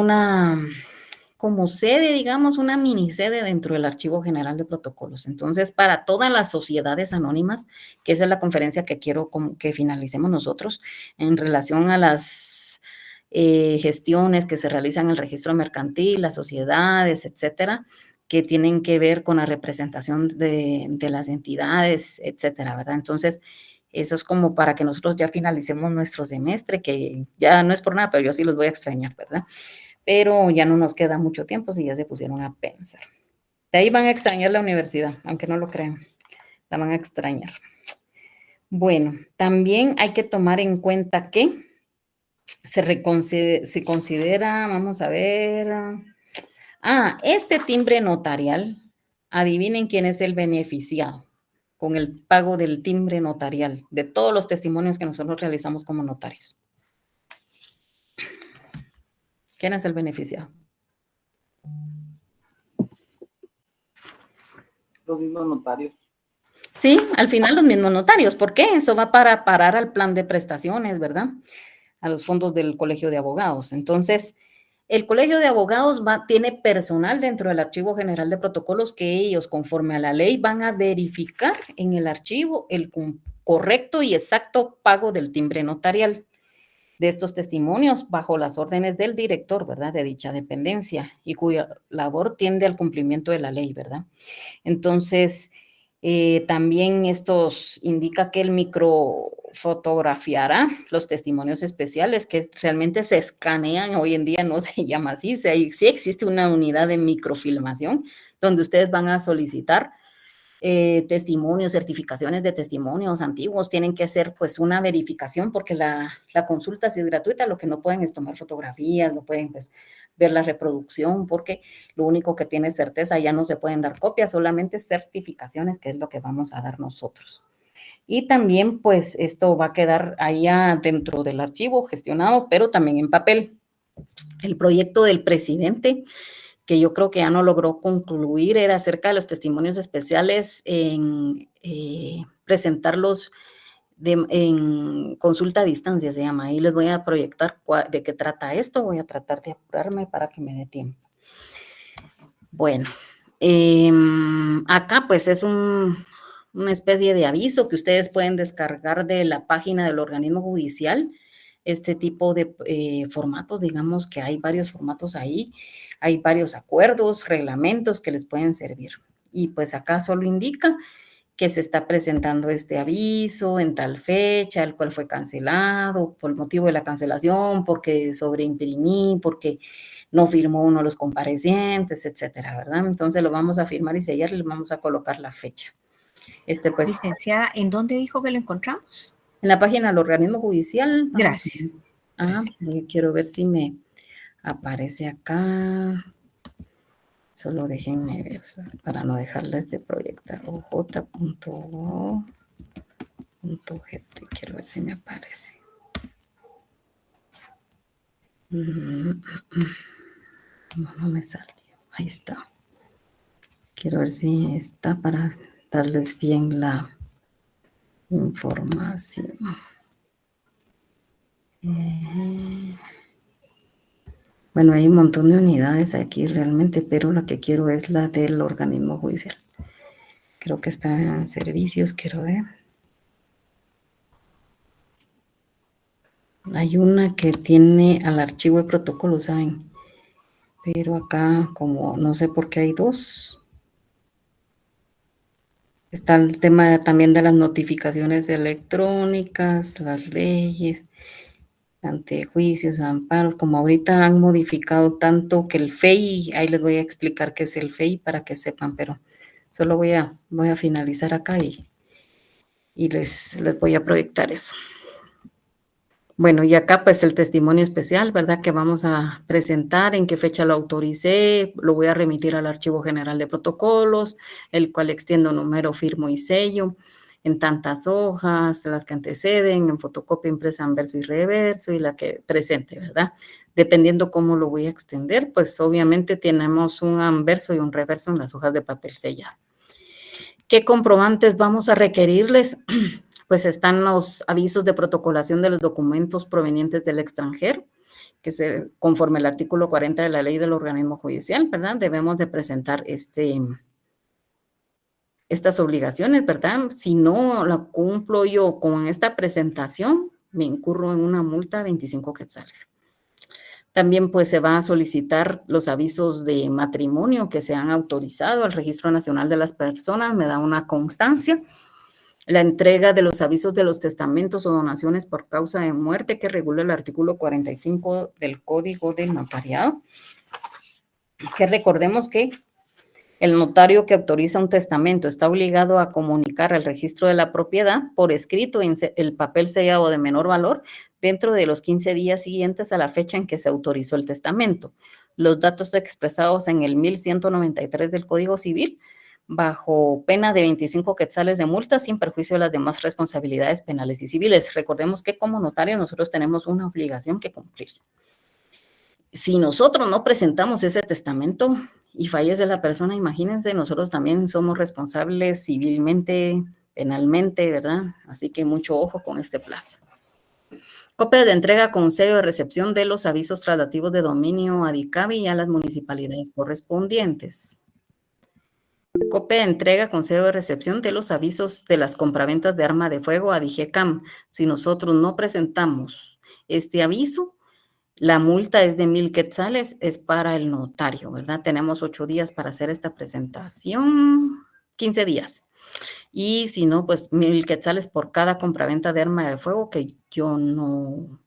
como sede, digamos, una mini sede dentro del Archivo General de Protocolos. Entonces, para todas las sociedades anónimas, que esa es la conferencia que quiero que finalicemos nosotros en relación a las gestiones que se realizan en el registro mercantil, las sociedades, etcétera, que tienen que ver con la representación de las entidades, etcétera, ¿verdad? Entonces, eso es como para que nosotros ya finalicemos nuestro semestre, que ya no es por nada, pero yo sí los voy a extrañar, ¿verdad? Pero ya no nos queda mucho tiempo si ya se pusieron a pensar. De ahí van a extrañar la universidad, aunque no lo crean, la van a extrañar. Bueno, también hay que tomar en cuenta que se considera, vamos a ver, este timbre notarial, adivinen quién es el beneficiado con el pago del timbre notarial, de todos los testimonios que nosotros realizamos como notarios. ¿Quién es el beneficiado?
Los mismos notarios.
Sí, al final los mismos notarios. ¿Por qué? Eso va para parar al plan de prestaciones, ¿verdad? A los fondos del Colegio de Abogados. Entonces, el Colegio de Abogados tiene personal dentro del Archivo General de Protocolos que ellos, conforme a la ley, van a verificar en el archivo el correcto y exacto pago del timbre notarial de estos testimonios bajo las órdenes del director, ¿verdad?, de dicha dependencia y cuya labor tiende al cumplimiento de la ley, ¿verdad? Entonces, también estos indica que el microfotografiará los testimonios especiales que realmente se escanean, hoy en día no se llama así, o sea, sí existe una unidad de microfilmación donde ustedes van a solicitar testimonios, certificaciones de testimonios antiguos, tienen que hacer pues una verificación porque la consulta sí es gratuita, lo que no pueden es tomar fotografías, no pueden pues ver la reproducción porque lo único que tiene certeza ya no se pueden dar copias, solamente certificaciones, que es lo que vamos a dar nosotros. Y también pues esto va a quedar allá dentro del archivo gestionado, pero también en papel. El proyecto del presidente, que yo creo que ya no logró concluir, era acerca de los testimonios especiales en presentarlos en consulta a distancia, se llama. Ahí les voy a proyectar de qué trata esto, voy a tratar de apurarme para que me dé tiempo. Bueno, acá pues es una especie de aviso que ustedes pueden descargar de la página del organismo judicial, este tipo de formatos, digamos que hay varios formatos ahí. hay varios acuerdos, reglamentos que les pueden servir. Y pues acá solo indica que se está presentando este aviso en tal fecha, el cual fue cancelado por el motivo de la cancelación, porque sobreimprimí, porque no firmó uno de los comparecientes, etcétera, ¿verdad? Entonces lo vamos a firmar y sellar y le vamos a colocar la fecha. Pues,
Licenciada, ¿en dónde dijo que lo encontramos?
en la página del organismo judicial.
Gracias.
Quiero ver si me aparece acá. Solo déjenme ver para no dejarles de proyectar. oj.go.gt. Quiero ver si me aparece. No me salió. Ahí está. Quiero ver si está para darles bien la información. Bueno, hay un montón de unidades aquí realmente, pero la que quiero es la del organismo judicial. Creo que está en servicios, quiero ver. Hay una que tiene al archivo de protocolos, ¿saben? Pero acá, como no sé por qué hay dos. Está el tema también de las notificaciones electrónicas, las leyes, antejuicios, amparos. Como ahorita han modificado tanto que el FEI, ahí les voy a explicar qué es el FEI para que sepan, pero solo voy a finalizar acá y les voy a proyectar eso. Bueno, y acá pues el testimonio especial, ¿verdad? Que vamos a presentar, en qué fecha lo autoricé, lo voy a remitir al Archivo General de Protocolos, el cual extiendo número, firmo y sello, en tantas hojas, las que anteceden, en fotocopia impresa en verso y reverso, y la que presente, ¿verdad? Dependiendo cómo lo voy a extender, pues obviamente tenemos un anverso y un reverso en las hojas de papel sellado. ¿Qué comprobantes vamos a requerirles? Pues están los avisos de protocolación de los documentos provenientes del extranjero, que conforme al artículo 40 de la ley del organismo judicial, ¿verdad? Debemos de presentar estas obligaciones, ¿verdad? Si no la cumplo yo con esta presentación, me incurro en una multa de 25 quetzales. También pues se va a solicitar los avisos de matrimonio que se han autorizado al Registro Nacional de las Personas, me da una constancia. La entrega de los avisos de los testamentos o donaciones por causa de muerte que regula el artículo 45 del Código del Notariado. Que recordemos que el notario que autoriza un testamento está obligado a comunicar al registro de la propiedad por escrito en el papel sellado de menor valor dentro de los 15 días siguientes a la fecha en que se autorizó el testamento. Los datos expresados en el 1193 del Código Civil, bajo pena de 25 quetzales de multa, sin perjuicio de las demás responsabilidades penales y civiles. Recordemos que como notario nosotros tenemos una obligación que cumplir. Si nosotros no presentamos ese testamento y fallece la persona, imagínense, nosotros también somos responsables civilmente, penalmente, ¿verdad? Así que mucho ojo con este plazo. Copia de entrega con sello de recepción de los avisos traslativos de dominio a DICABI y a las municipalidades correspondientes. Copia de entrega con sello de recepción de los avisos de las compraventas de arma de fuego a DIGECAM. Si nosotros no presentamos este aviso, la multa es de 1,000 quetzales, es para el notario, ¿verdad? Tenemos 8 días para hacer esta presentación, 15 días. Y si no, pues 1,000 quetzales por cada compraventa de arma de fuego que yo no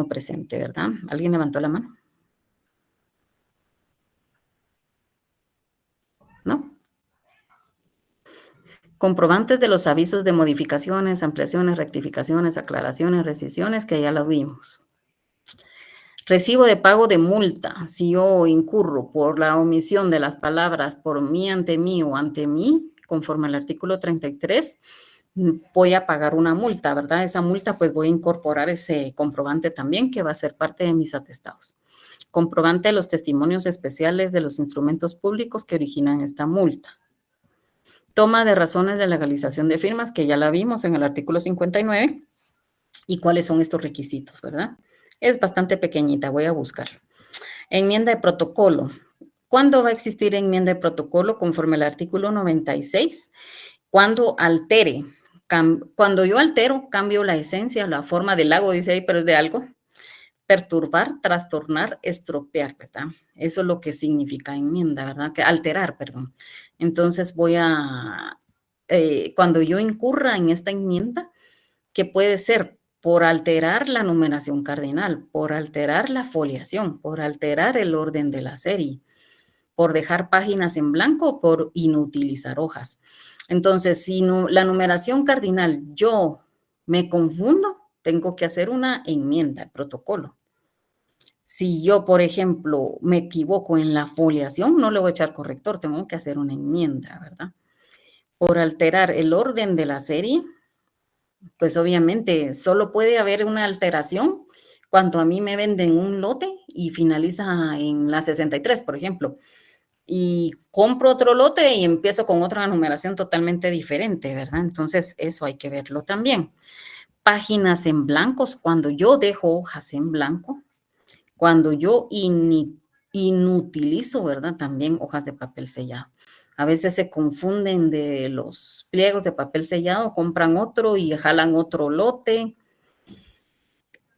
presente, ¿verdad? ¿Alguien levantó la mano? ¿No? Comprobantes de los avisos de modificaciones, ampliaciones, rectificaciones, aclaraciones, rescisiones, que ya lo vimos. Recibo de pago de multa. Si yo incurro por la omisión de las palabras por mí, ante mí o ante mí, conforme al artículo 33, voy a pagar una multa, ¿verdad? Esa multa, pues voy a incorporar ese comprobante también, que va a ser parte de mis atestados. Comprobante de los testimonios especiales de los instrumentos públicos que originan esta multa. Toma de razones de legalización de firmas, que ya la vimos en el artículo 59. ¿Y cuáles son estos requisitos, verdad? Es bastante pequeñita, voy a buscar. Enmienda de protocolo. ¿Cuándo va a existir enmienda de protocolo? Conforme al artículo 96. Cuando altere. Cuando yo altero, cambio la esencia, la forma del lago, dice ahí, pero es de algo. perturbar, trastornar, estropear, ¿verdad? Eso es lo que significa enmienda, ¿verdad? Que alterar, perdón. Entonces cuando yo incurra en esta enmienda, que puede ser por alterar la numeración cardinal, por alterar la foliación, por alterar el orden de la serie, por dejar páginas en blanco, por inutilizar hojas. Entonces, si la numeración cardinal yo me confundo, tengo que hacer una enmienda de protocolo. Si yo, por ejemplo, me equivoco en la foliación, no le voy a echar corrector, tengo que hacer una enmienda, ¿verdad? Por alterar el orden de la serie, pues obviamente solo puede haber una alteración cuando a mí me venden un lote y finaliza en la 63, por ejemplo, y compro otro lote y empiezo con otra numeración totalmente diferente, ¿verdad? Entonces, eso hay que verlo también. Páginas en blancos, cuando yo dejo hojas en blanco, cuando yo inutilizo, ¿verdad? También hojas de papel sellado. A veces se confunden de los pliegos de papel sellado, compran otro y jalan otro lote.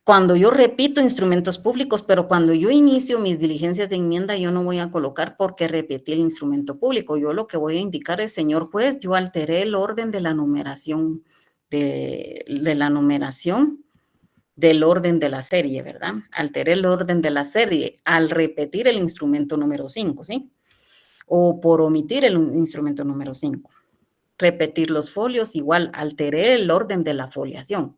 Cuando yo repito instrumentos públicos, pero cuando yo inicio mis diligencias de enmienda, yo no voy a colocar porque repetí el instrumento público. Yo lo que voy a indicar es, señor juez, yo alteré el orden de la numeración, del orden de la serie, ¿verdad? Alteré el orden de la serie al repetir el instrumento número 5, ¿sí? O por omitir el instrumento número 5. Repetir los folios, igual, alteré el orden de la foliación.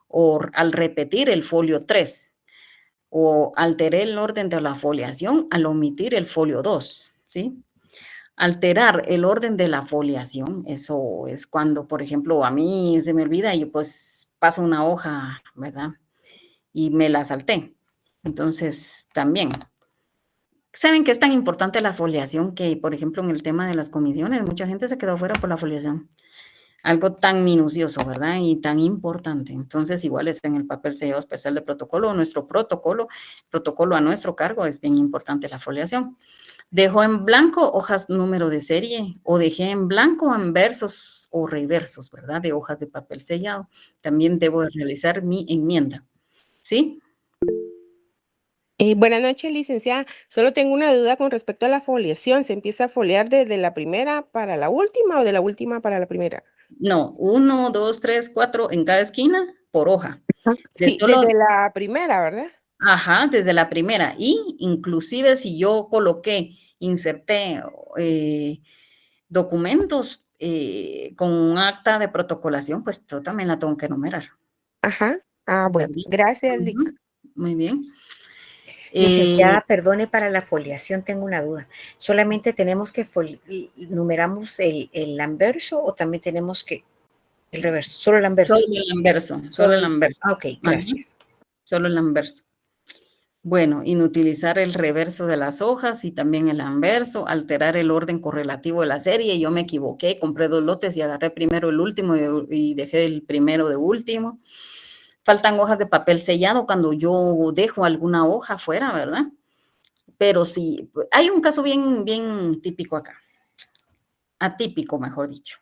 O al repetir el folio 3, o alteré el orden de la foliación al omitir el folio 2, ¿sí? Alterar el orden de la foliación, eso es cuando, por ejemplo, a mí se me olvida y pues paso una hoja, ¿verdad? Y me la salté. Entonces, también. ¿Saben que es tan importante la foliación que, por ejemplo, en el tema de las comisiones, mucha gente se quedó fuera por la foliación? Algo tan minucioso, ¿verdad? Y tan importante. Entonces, igual es en el papel sellado especial de protocolo, nuestro protocolo a nuestro cargo, es bien importante la foliación. Dejo en blanco hojas número de serie o dejé en blanco anversos o reversos, ¿verdad? De hojas de papel sellado. También debo realizar mi enmienda. ¿Sí?
Buenas noches, licenciada. Solo tengo una duda con respecto a la foliación. ¿Se empieza a foliar desde la primera para la última o de la última para la primera?
No, 1, 2, 3, 4 en cada esquina por hoja.
Sí, desde la primera, ¿verdad?
Ajá, desde la primera. Y inclusive si yo inserté documentos con un acta de protocolación, pues yo también la tengo que enumerar.
Ajá. Ah, bueno. Gracias, Lic.
Muy bien.
Licenciada, perdone, para la foliación tengo una duda. ¿Solamente tenemos que numeramos el anverso o también tenemos que el reverso? Solo el anverso.
Solo el anverso, solo el anverso.
Ok, gracias.
Ajá, solo el anverso. Bueno, inutilizar el reverso de las hojas y también el anverso, alterar el orden correlativo de la serie. Yo me equivoqué, compré 2 lotes y agarré primero el último y dejé el primero de último. Faltan hojas de papel sellado cuando yo dejo alguna hoja fuera, ¿verdad? Pero sí, hay un caso bien, bien típico acá. Atípico, mejor dicho.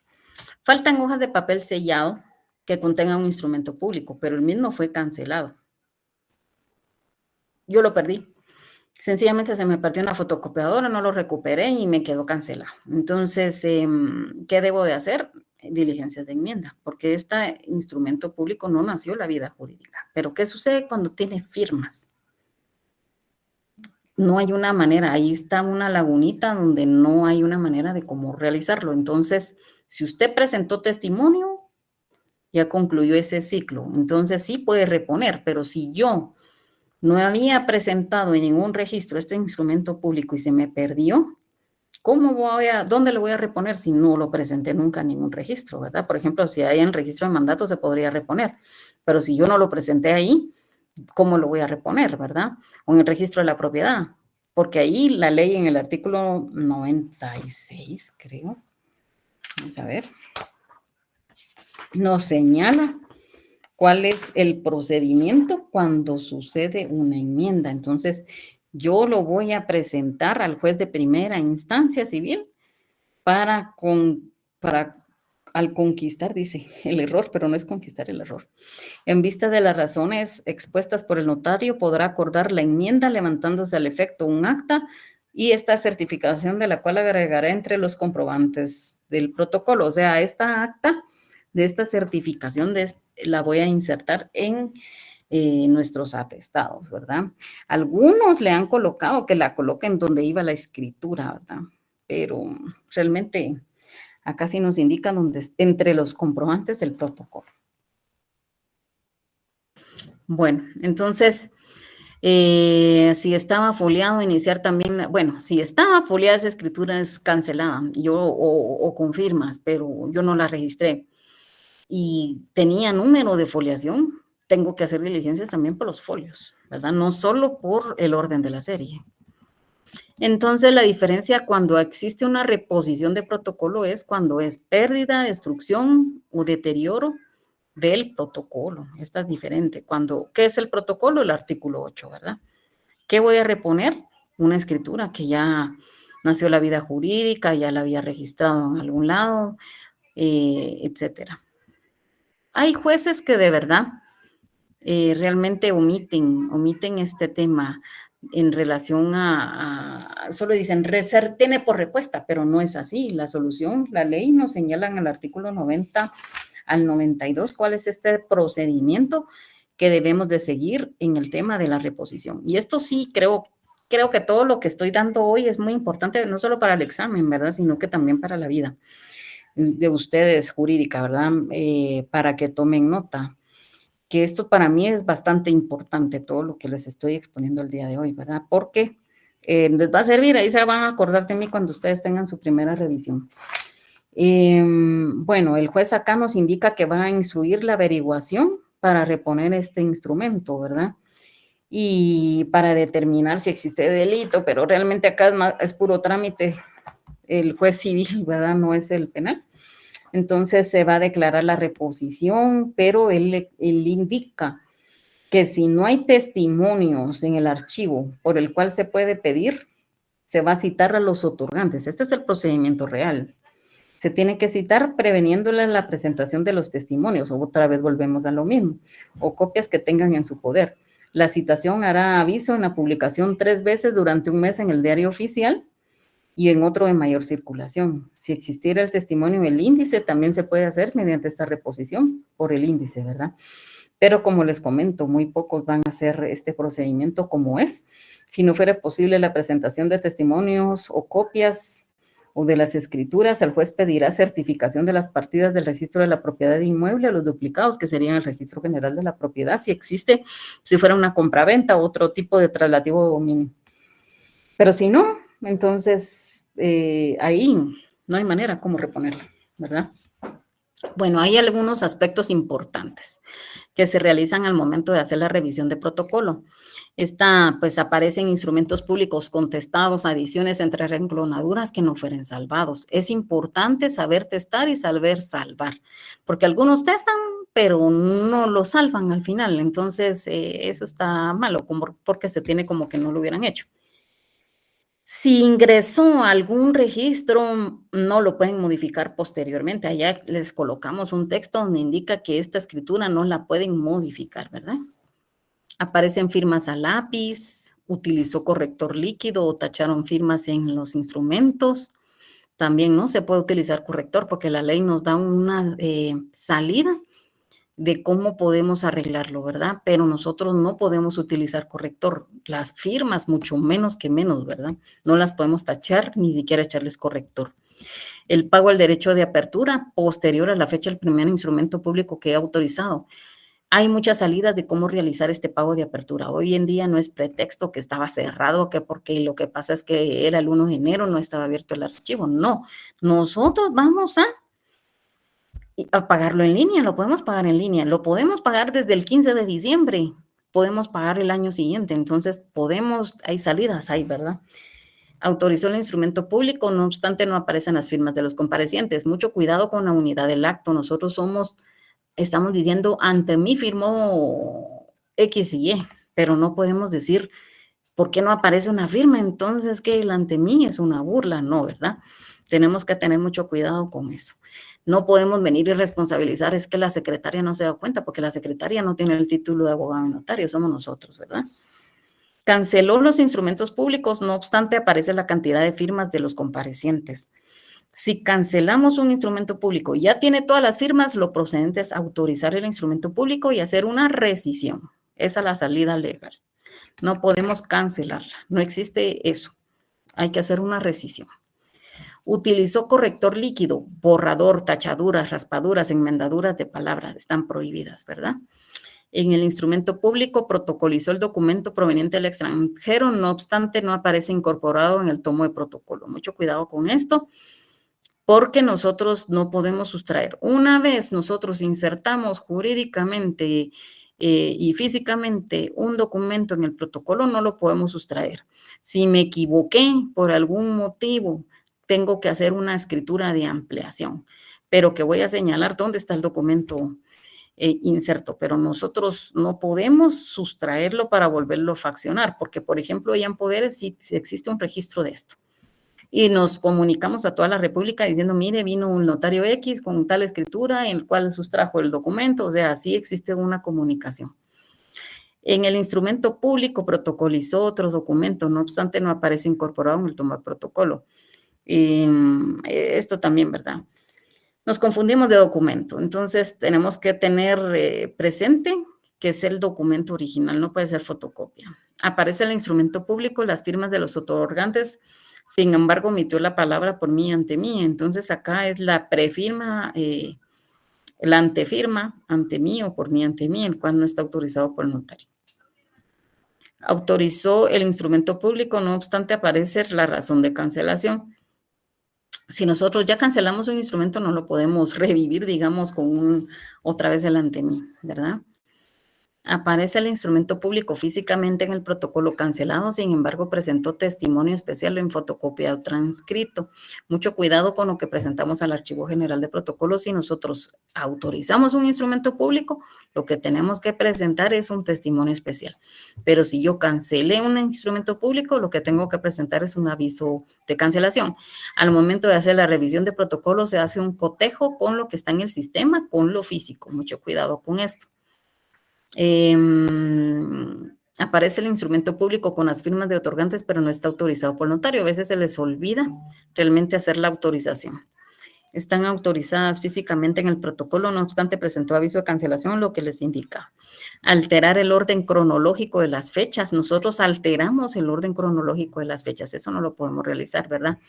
Faltan hojas de papel sellado que contengan un instrumento público, pero el mismo fue cancelado. Yo lo perdí. Sencillamente se me perdió una fotocopiadora, no lo recuperé y me quedó cancelado. Entonces, ¿qué debo de hacer? Diligencias de enmienda, porque este instrumento público no nació la vida jurídica. Pero ¿qué sucede cuando tiene firmas? No hay una manera, ahí está una lagunita donde no hay una manera de cómo realizarlo. Entonces, si usted presentó testimonio, ya concluyó ese ciclo. Entonces, sí puede reponer, pero si yo no había presentado en ningún registro este instrumento público y se me perdió, ¿dónde lo voy a reponer si no lo presenté nunca en ningún registro, verdad? Por ejemplo, si hay en registro de mandato se podría reponer, pero si yo no lo presenté ahí, ¿cómo lo voy a reponer, verdad? O en el registro de la propiedad, porque ahí la ley en el artículo 96, creo, vamos a ver, nos señala cuál es el procedimiento cuando sucede una enmienda. Entonces, yo lo voy a presentar al juez de primera instancia civil para al conquistar, dice, el error, pero no es conquistar el error. En vista de las razones expuestas por el notario, podrá acordar la enmienda levantándose al efecto un acta y esta certificación de la cual agregará entre los comprobantes del protocolo. O sea, esta acta de esta certificación la voy a insertar en nuestros atestados, ¿verdad? Algunos le han colocado que la coloquen donde iba la escritura, ¿verdad? Pero realmente acá sí nos indica entre los comprobantes del protocolo. Bueno, entonces, si estaba foliado, iniciar también, bueno, si estaba foliada esa escritura es cancelada, o confirmas, pero yo no la registré. Y tenía número de foliación, tengo que hacer diligencias también por los folios, ¿verdad? No solo por el orden de la serie. Entonces, la diferencia cuando existe una reposición de protocolo es cuando es pérdida, destrucción o deterioro del protocolo. Esta es diferente. ¿Qué es el protocolo? El artículo 8, ¿verdad? ¿Qué voy a reponer? Una escritura que ya nació la vida jurídica, ya la había registrado en algún lado, etcétera. Hay jueces que de verdad realmente omiten este tema en relación solo dicen, tiene por respuesta, pero no es así. La solución, la ley nos señala en el artículo 90 al 92 cuál es este procedimiento que debemos de seguir en el tema de la reposición. Y esto sí creo que todo lo que estoy dando hoy es muy importante, no solo para el examen, ¿verdad? Sino que también para la vida de ustedes jurídica, ¿verdad? Para que tomen nota. Que esto para mí es bastante importante, todo lo que les estoy exponiendo el día de hoy, ¿verdad? Porque les va a servir, ahí se van a acordar de mí cuando ustedes tengan su primera revisión. Bueno, el juez acá nos indica que va a instruir la averiguación para reponer este instrumento, ¿verdad? Y para determinar si existe delito, pero realmente acá es puro trámite, el juez civil, ¿verdad? No es el penal. Entonces se va a declarar la reposición, pero él indica que si no hay testimonios en el archivo por el cual se puede pedir, se va a citar a los otorgantes. Este es el procedimiento real. Se tiene que citar preveniéndole la presentación de los testimonios, otra vez volvemos a lo mismo, o copias que tengan en su poder. La citación hará aviso en la publicación 3 veces durante un mes en el diario oficial y en otro de mayor circulación. Si existiera el testimonio en el índice, también se puede hacer mediante esta reposición por el índice, ¿verdad? Pero como les comento, muy pocos van a hacer este procedimiento como es. Si no fuera posible la presentación de testimonios o copias o de las escrituras, el juez pedirá certificación de las partidas del registro de la propiedad inmueble a los duplicados, que serían el registro general de la propiedad, si existe, si fuera una compraventa o otro tipo de traslativo de dominio. Pero si no, entonces ahí no hay manera como reponerla, ¿verdad? Bueno, hay algunos aspectos importantes que se realizan al momento de hacer la revisión de protocolo. Pues aparecen instrumentos públicos contestados, adiciones entre renglonaduras que no fueren salvados. Es importante saber testar y saber salvar, porque algunos testan, pero no lo salvan al final. Entonces, eso está malo, porque se tiene como que no lo hubieran hecho. Si ingresó a algún registro, no lo pueden modificar posteriormente. Allá les colocamos un texto donde indica que esta escritura no la pueden modificar, ¿verdad? Aparecen firmas a lápiz, utilizó corrector líquido o tacharon firmas en los instrumentos. También no se puede utilizar corrector porque la ley nos da una salida de cómo podemos arreglarlo, ¿verdad? Pero nosotros no podemos utilizar corrector. Las firmas, mucho menos, ¿verdad? No las podemos tachar, ni siquiera echarles corrector. El pago al derecho de apertura posterior a la fecha del primer instrumento público que he autorizado. Hay muchas salidas de cómo realizar este pago de apertura. Hoy en día no es pretexto que estaba cerrado, que porque lo que pasa es que era el 1 de enero, no estaba abierto el archivo. No, nosotros vamos a pagarlo en línea, lo podemos pagar en línea, lo podemos pagar desde el 15 de diciembre, podemos pagar el año siguiente, entonces hay salidas ahí, ¿verdad? Autorizó el instrumento público, no obstante no aparecen las firmas de los comparecientes. Mucho cuidado con la unidad del acto, nosotros estamos diciendo, ante mí firmó X y Y, pero no podemos decir, ¿por qué no aparece una firma? Entonces, que el ante mí es una burla, no, ¿verdad? Tenemos que tener mucho cuidado con eso. No podemos venir y responsabilizar, es que la secretaria no se da cuenta, porque la secretaria no tiene el título de abogado notario, somos nosotros, ¿verdad? Canceló los instrumentos públicos, no obstante aparece la cantidad de firmas de los comparecientes. Si cancelamos un instrumento público y ya tiene todas las firmas, lo procedente es autorizar el instrumento público y hacer una rescisión. Esa es la salida legal. No podemos cancelarla, no existe eso. Hay que hacer una rescisión. Utilizó corrector líquido, borrador, tachaduras, raspaduras, enmendaduras de palabras, están prohibidas, ¿verdad? En el instrumento público protocolizó el documento proveniente del extranjero, no obstante no aparece incorporado en el tomo de protocolo. Mucho cuidado con esto, porque nosotros no podemos sustraer. Una vez nosotros insertamos jurídicamente y físicamente un documento en el protocolo, no lo podemos sustraer. Si me equivoqué por algún motivo, tengo que hacer una escritura de ampliación, pero que voy a señalar dónde está el documento inserto, pero nosotros no podemos sustraerlo para volverlo a faccionar, porque, por ejemplo, ya en Poderes sí existe un registro de esto. Y nos comunicamos a toda la República diciendo, mire, vino un notario X con tal escritura en el cual sustrajo el documento, o sea, sí existe una comunicación. En el instrumento público protocolizó otro documento, no obstante no aparece incorporado en el toma de protocolo. Esto también, ¿verdad? Nos confundimos de documento, entonces tenemos que tener presente que es el documento original, no puede ser fotocopia. Aparece el instrumento público, las firmas de los otorgantes, sin embargo omitió la palabra por mí ante mí, entonces acá es la prefirma, la antefirma ante mí o por mí ante mí, el cual no está autorizado por el notario. Autorizó el instrumento público, no obstante aparece la razón de cancelación. Si nosotros ya cancelamos un instrumento, no lo podemos revivir, digamos, con otra vez el ante mí, ¿verdad? Aparece el instrumento público físicamente en el protocolo cancelado, sin embargo, presentó testimonio especial en fotocopia o transcrito. Mucho cuidado con lo que presentamos al Archivo General de Protocolos. Si nosotros autorizamos un instrumento público, lo que tenemos que presentar es un testimonio especial. Pero si yo cancelé un instrumento público, lo que tengo que presentar es un aviso de cancelación. Al momento de hacer la revisión de protocolo, se hace un cotejo con lo que está en el sistema, con lo físico. Mucho cuidado con esto. Aparece el instrumento público con las firmas de otorgantes, pero no está autorizado por el notario. A veces se les olvida realmente hacer la autorización. Están autorizadas físicamente en el protocolo, no obstante presentó aviso de cancelación, lo que les indica. Alterar el orden cronológico de las fechas. Nosotros alteramos el orden cronológico de las fechas, eso no lo podemos realizar, ¿verdad?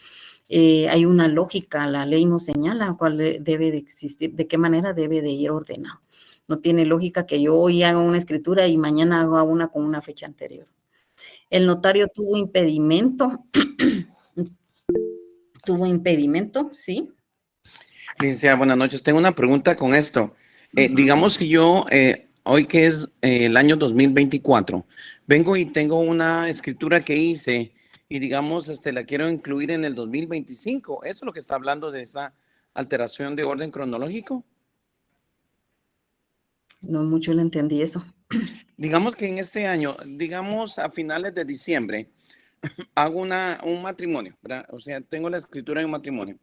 Hay una lógica, la ley nos señala cuál debe de existir, de qué manera debe de ir ordenado. No tiene lógica que yo hoy haga una escritura y mañana haga una con una fecha anterior. El notario tuvo impedimento. Tuvo impedimento, ¿sí?
Licenciada, buenas noches. Tengo una pregunta con esto. Digamos que yo, hoy que es el año 2024, vengo y tengo una escritura que hice y digamos, la quiero incluir en el 2025. ¿Eso es lo que está hablando de esa alteración de orden cronológico?
No mucho le entendí eso.
Digamos que en este año, digamos a finales de diciembre, hago un matrimonio, ¿verdad? O sea, tengo la escritura de un matrimonio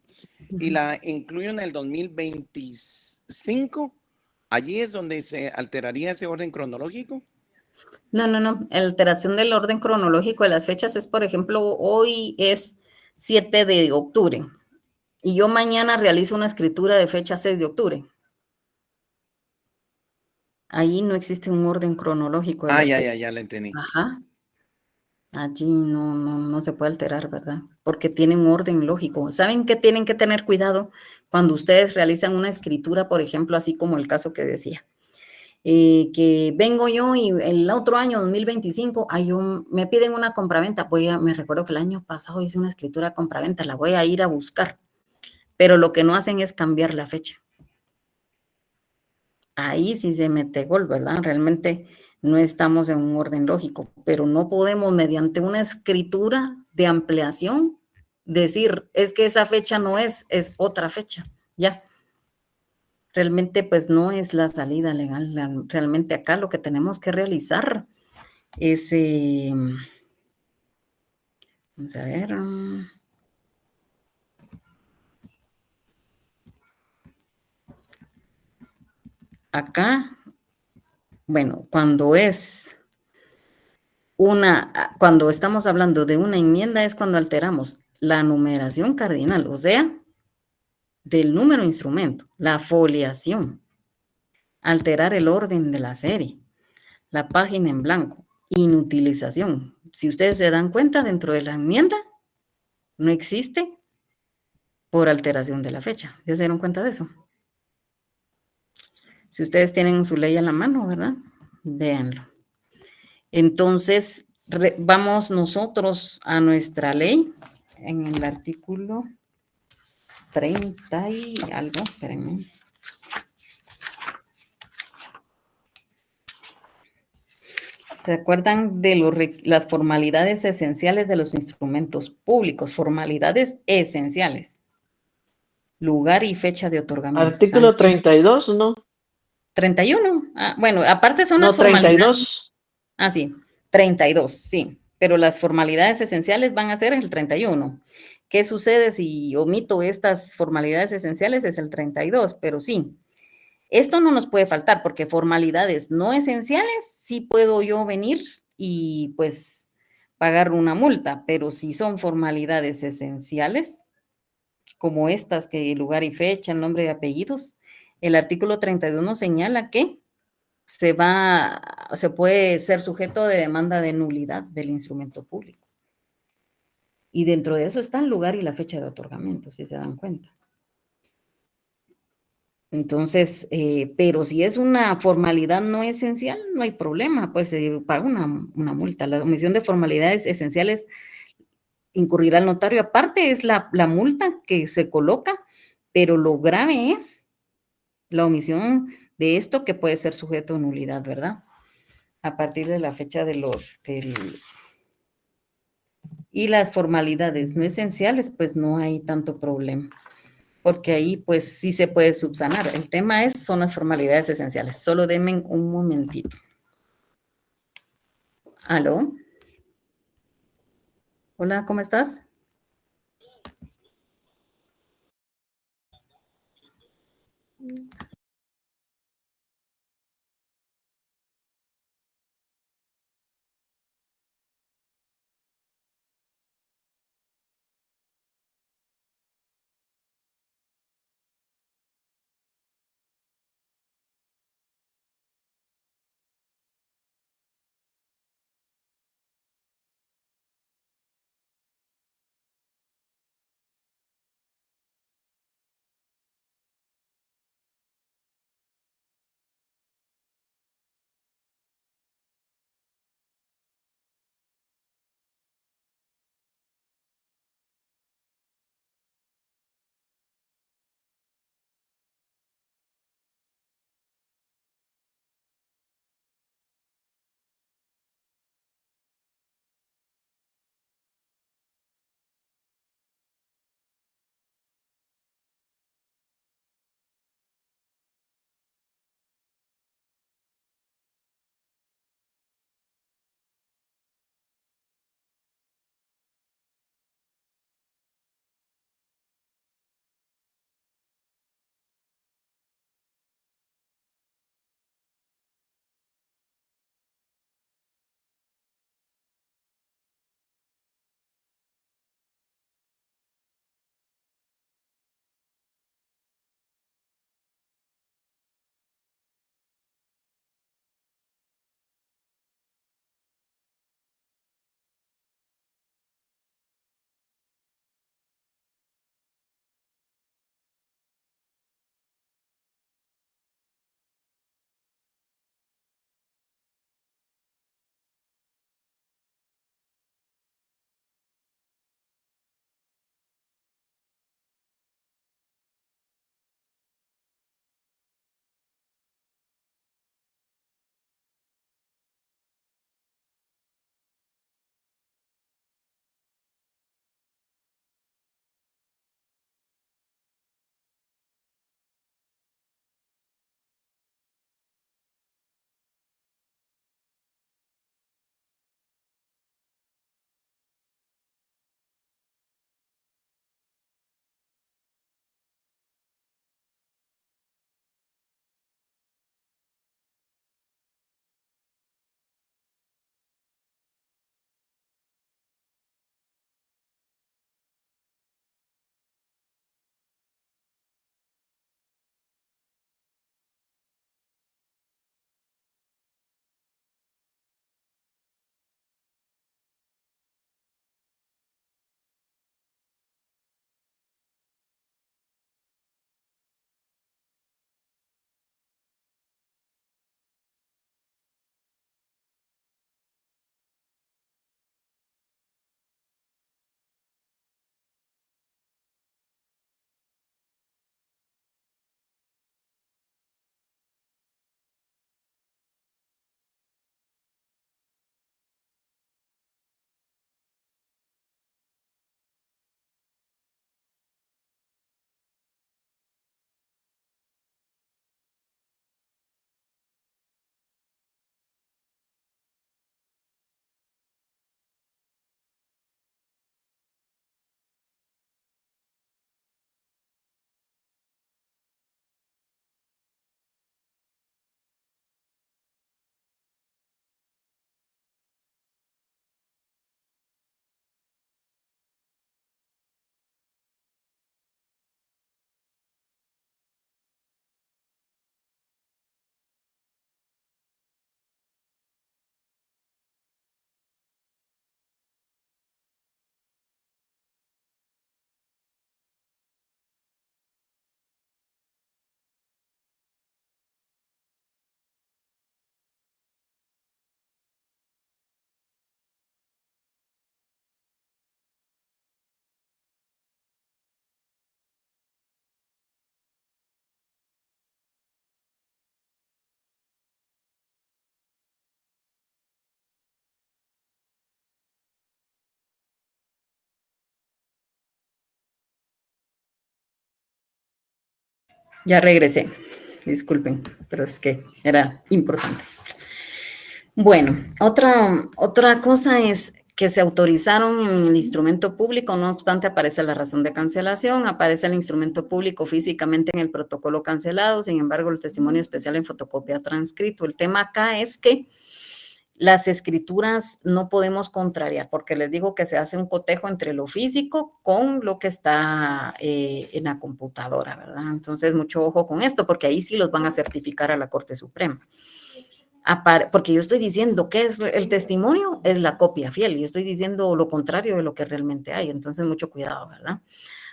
y la incluyo en el 2025. Allí es donde se alteraría ese orden cronológico.
No. La alteración del orden cronológico de las fechas es, por ejemplo, hoy es 7 de octubre y yo mañana realizo una escritura de fecha 6 de octubre. Ahí no existe un orden cronológico de las fechas.
Ya la entendí.
Ajá. Allí no se puede alterar, ¿verdad? Porque tiene un orden lógico. ¿Saben qué tienen que tener cuidado cuando ustedes realizan una escritura, por ejemplo, así como el caso que decía? Que vengo yo y el otro año, 2025, me piden una compraventa. Me recuerdo que el año pasado hice una escritura compraventa, la voy a ir a buscar. Pero lo que no hacen es cambiar la fecha. Ahí sí se mete gol, ¿verdad? Realmente no estamos en un orden lógico, pero no podemos mediante una escritura de ampliación decir, es que esa fecha no es otra fecha, ya. Realmente pues no es la salida legal, realmente acá lo que tenemos que realizar es, vamos a ver, acá, bueno, cuando estamos hablando de una enmienda es cuando alteramos la numeración cardinal, o sea, del número instrumento, la foliación, alterar el orden de la serie, la página en blanco, inutilización. Si ustedes se dan cuenta, dentro de la enmienda no existe por alteración de la fecha. ¿Ya se dieron cuenta de eso? Si ustedes tienen su ley a la mano, ¿verdad? Véanlo. Entonces, vamos nosotros a nuestra ley en el artículo 30 y algo, espérenme. ¿Se acuerdan de las formalidades esenciales de los instrumentos públicos? Formalidades esenciales. Lugar y fecha de otorgamiento.
Artículo 32, ¿no?
31. Bueno, aparte son
No,
las formalidades.
32.
Sí, 32, sí. Pero las formalidades esenciales van a ser el 31. ¿Qué sucede si omito estas formalidades esenciales? Es el 32, pero sí. Esto no nos puede faltar porque formalidades no esenciales, sí puedo yo venir y pues pagar una multa, pero si son formalidades esenciales, como estas que lugar y fecha, nombre y apellidos, el artículo 31 señala que se puede ser sujeto de demanda de nulidad del instrumento público. Y dentro de eso está el lugar y la fecha de otorgamiento, si se dan cuenta. Entonces, pero si es una formalidad no esencial, no hay problema, pues se paga una multa. La omisión de formalidades esenciales incurrirá el notario. Aparte es la multa que se coloca, pero lo grave es la omisión de esto que puede ser sujeto a nulidad, ¿verdad? A partir de la fecha y las formalidades no esenciales, pues no hay tanto problema, porque ahí pues sí se puede subsanar. El tema son las formalidades esenciales. Solo denme un momentito. ¿Aló? Hola, ¿cómo estás? Ya regresé. Disculpen, pero es que era importante. Bueno, otra cosa es que se autorizaron en el instrumento público, no obstante aparece la razón de cancelación, aparece el instrumento público físicamente en el protocolo cancelado, sin embargo el testimonio especial en fotocopia transcrito. El tema acá es que las escrituras no podemos contrariar, porque les digo que se hace un cotejo entre lo físico con lo que está en la computadora, ¿verdad? Entonces, mucho ojo con esto, porque ahí sí los van a certificar a la Corte Suprema. Porque yo estoy diciendo que es el testimonio, es la copia fiel, y estoy diciendo lo contrario de lo que realmente hay, entonces mucho cuidado, ¿verdad?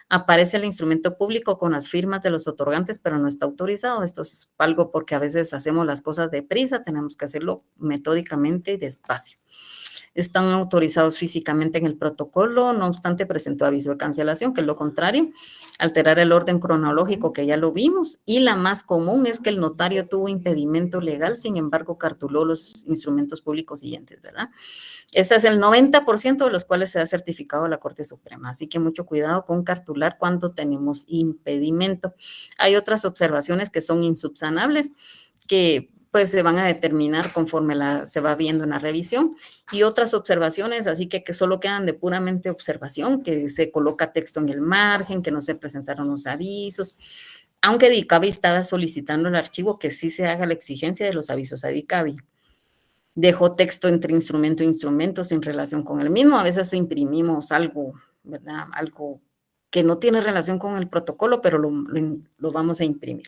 Aparece el instrumento público con las firmas de los otorgantes, pero no está autorizado. Esto es algo porque a veces hacemos las cosas deprisa, tenemos que hacerlo metódicamente y despacio. Están autorizados físicamente en el protocolo, no obstante presentó aviso de cancelación, que es lo contrario, alterar el orden cronológico, que ya lo vimos, y la más común es que el notario tuvo impedimento legal, sin embargo cartuló los instrumentos públicos siguientes, ¿verdad? Ese es el 90% de los cuales se ha certificado la Corte Suprema, así que mucho cuidado con cartular cuando tenemos impedimento. Hay otras observaciones que son insubsanables, que pues se van a determinar conforme se va viendo en la revisión, y otras observaciones, así que solo quedan de puramente observación, que se coloca texto en el margen, que no se presentaron los avisos, aunque DICABI estaba solicitando el archivo que sí se haga la exigencia de los avisos a DICABI. Dejó texto entre instrumento e instrumento sin relación con el mismo, a veces imprimimos algo, ¿verdad? Algo que no tiene relación con el protocolo, pero lo vamos a imprimir.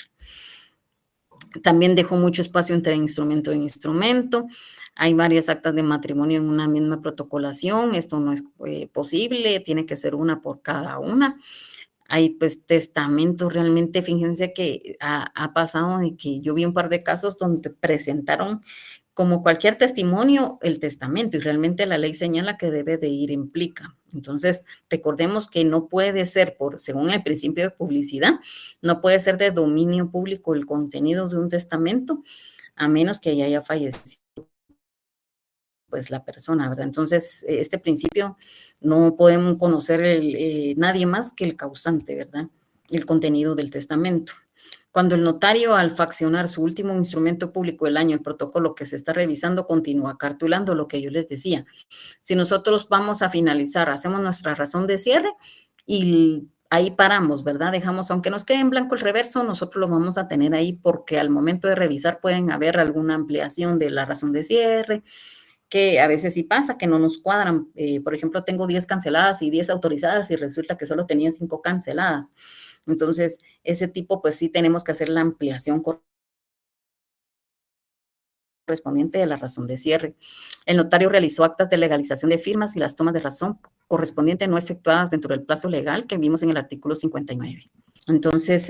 También dejó mucho espacio entre instrumento e instrumento. Hay varias actas de matrimonio en una misma protocolación. Esto no es posible, tiene que ser una por cada una. Hay pues testamentos, realmente fíjense que ha pasado de que yo vi un par de casos donde presentaron como cualquier testimonio el testamento, y realmente la ley señala que debe de ir en plica. Entonces, recordemos que no puede ser, según el principio de publicidad, no puede ser de dominio público el contenido de un testamento, a menos que haya fallecido pues la persona, ¿verdad? Entonces, este principio no podemos conocer nadie más que el causante, ¿verdad? El contenido del testamento. Cuando el notario, al faccionar su último instrumento público del año, el protocolo que se está revisando, continúa cartulando, lo que yo les decía. Si nosotros vamos a finalizar, hacemos nuestra razón de cierre y ahí paramos, ¿verdad? Dejamos, aunque nos quede en blanco el reverso, nosotros lo vamos a tener ahí porque al momento de revisar pueden haber alguna ampliación de la razón de cierre, que a veces sí pasa, que no nos cuadran. Por ejemplo, tengo 10 canceladas y 10 autorizadas y resulta que solo tenía 5 canceladas. Entonces, ese tipo, pues sí tenemos que hacer la ampliación correspondiente de la razón de cierre. El notario realizó actas de legalización de firmas y las tomas de razón correspondientes no efectuadas dentro del plazo legal que vimos en el artículo 59. Entonces,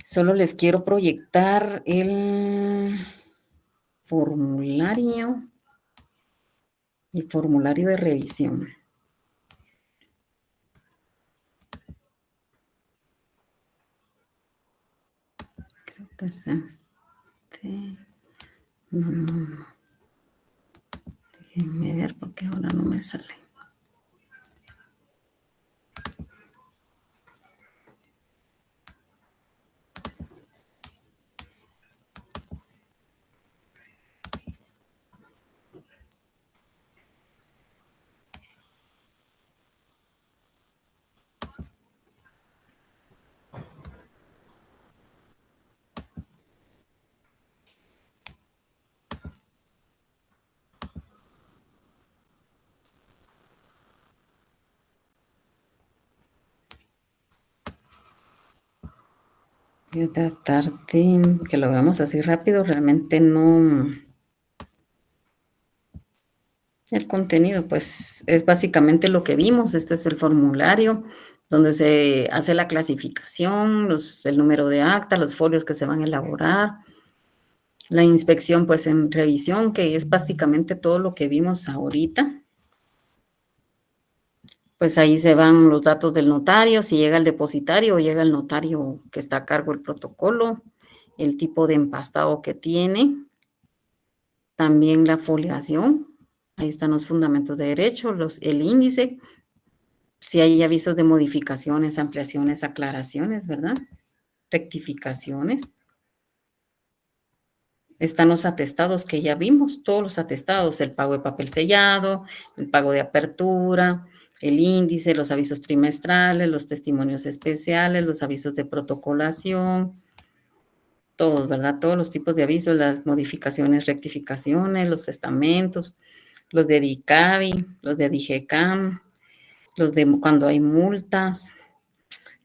solo les quiero proyectar el formulario de revisión. Creo que es este. No. Déjenme ver porque ahora no me sale. Voy a tratar de que lo hagamos así rápido, realmente no. El contenido, pues, es básicamente lo que vimos. Este es el formulario donde se hace la clasificación, el número de acta, los folios que se van a elaborar, la inspección, pues, en revisión, que es básicamente todo lo que vimos ahorita. Pues ahí se van los datos del notario, si llega el depositario o llega el notario que está a cargo del protocolo, el tipo de empastado que tiene, también la foliación, ahí están los fundamentos de derecho, el índice, si hay avisos de modificaciones, ampliaciones, aclaraciones, ¿verdad? rectificaciones. Están los atestados que ya vimos, todos los atestados, el pago de papel sellado, el pago de apertura, el índice, los avisos trimestrales, los testimonios especiales, los avisos de protocolación, todos, ¿verdad? Todos los tipos de avisos, las modificaciones, rectificaciones, los testamentos, los de DICABI, los de DIGECAM, los de cuando hay multas.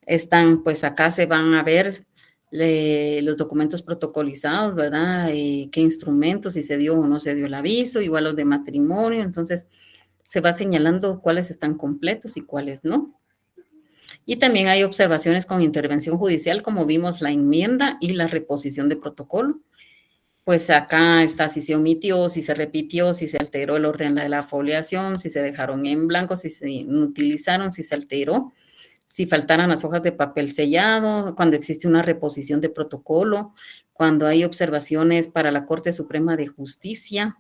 Están, pues acá se van a ver los documentos protocolizados, ¿verdad? Qué instrumentos, si se dio o no se dio el aviso, igual los de matrimonio. Entonces, se va señalando cuáles están completos y cuáles no. Y también hay observaciones con intervención judicial, como vimos la enmienda y la reposición de protocolo. Pues acá está si se omitió, si se repitió, si se alteró el orden de la foliación, si se dejaron en blanco, si se utilizaron, si se alteró, si faltaran las hojas de papel sellado, cuando existe una reposición de protocolo, cuando hay observaciones para la Corte Suprema de Justicia,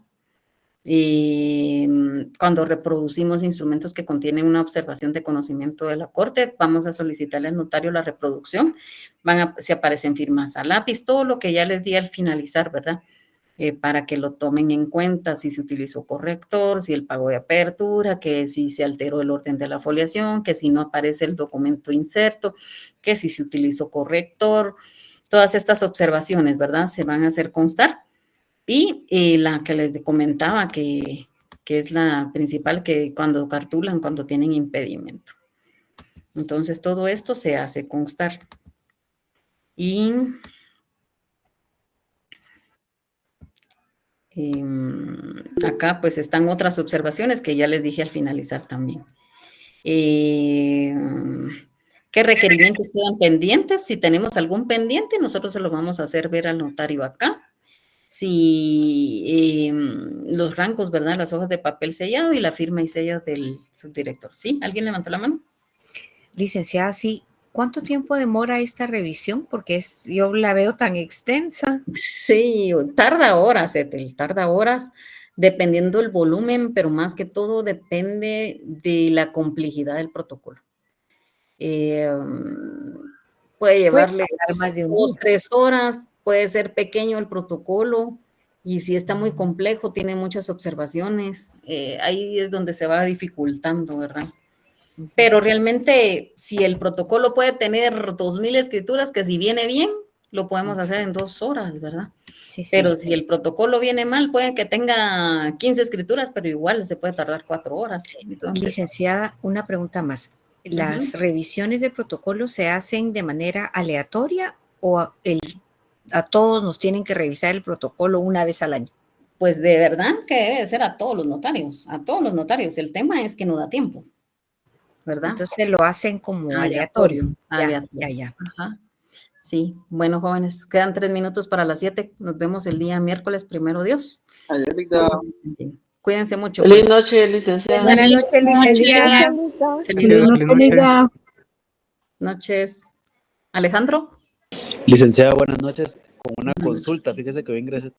cuando reproducimos instrumentos que contienen una observación de conocimiento de la Corte, vamos a solicitarle al notario la reproducción, se aparecen firmas a lápiz, todo lo que ya les di al finalizar, ¿verdad? Para que lo tomen en cuenta, si se utilizó corrector, si el pago de apertura, que si se alteró el orden de la foliación, que si no aparece el documento inserto, que si se utilizó corrector, todas estas observaciones, ¿verdad? Se van a hacer constar. Y la que les comentaba, que es la principal, que cuando cartulan, cuando tienen impedimento. Entonces, todo esto se hace constar. Y acá pues están otras observaciones que ya les dije al finalizar también. ¿Qué requerimientos quedan pendientes? Si tenemos algún pendiente, nosotros se lo vamos a hacer ver al notario acá. Si los rangos, ¿verdad? Las hojas de papel sellado y la firma y sello del subdirector. ¿Sí? ¿Alguien levantó la mano?
Licenciada, sí. ¿Cuánto tiempo demora esta revisión? Porque yo la veo tan extensa.
Sí, tarda horas, Ethel, tarda horas, dependiendo del volumen, pero más que todo depende de la complejidad del protocolo. Puede llevarle
más de un
2,
día.
3 horas, puede ser pequeño el protocolo, y si está muy complejo, tiene muchas observaciones, ahí es donde se va dificultando, ¿verdad? Pero realmente, si el protocolo puede tener 2,000 escrituras, que si viene bien, lo podemos hacer en 2 horas, ¿verdad?
Sí, sí.
Pero si el protocolo viene mal, puede que tenga 15 escrituras, pero igual se puede tardar 4 horas. Entonces,
Licenciada, una pregunta más. ¿Las revisiones de protocolo se hacen de manera aleatoria o a todos nos tienen que revisar el protocolo una vez al año?
pues de verdad que debe ser a todos los notarios, a todos los notarios. El tema es que no da tiempo, ¿verdad?
Entonces lo hacen como aleatorio.
Aleatorio.
Ya.
Ajá. Sí, bueno, jóvenes, quedan 3 minutos para las 7. Nos vemos el día miércoles, primero Dios. Cuídense mucho.
Feliz noche, licenciada.
Buenas noches, licenciada.
Feliz noches. Alejandro.
Licenciada, buenas noches. Con una consulta, fíjese que hoy ingresé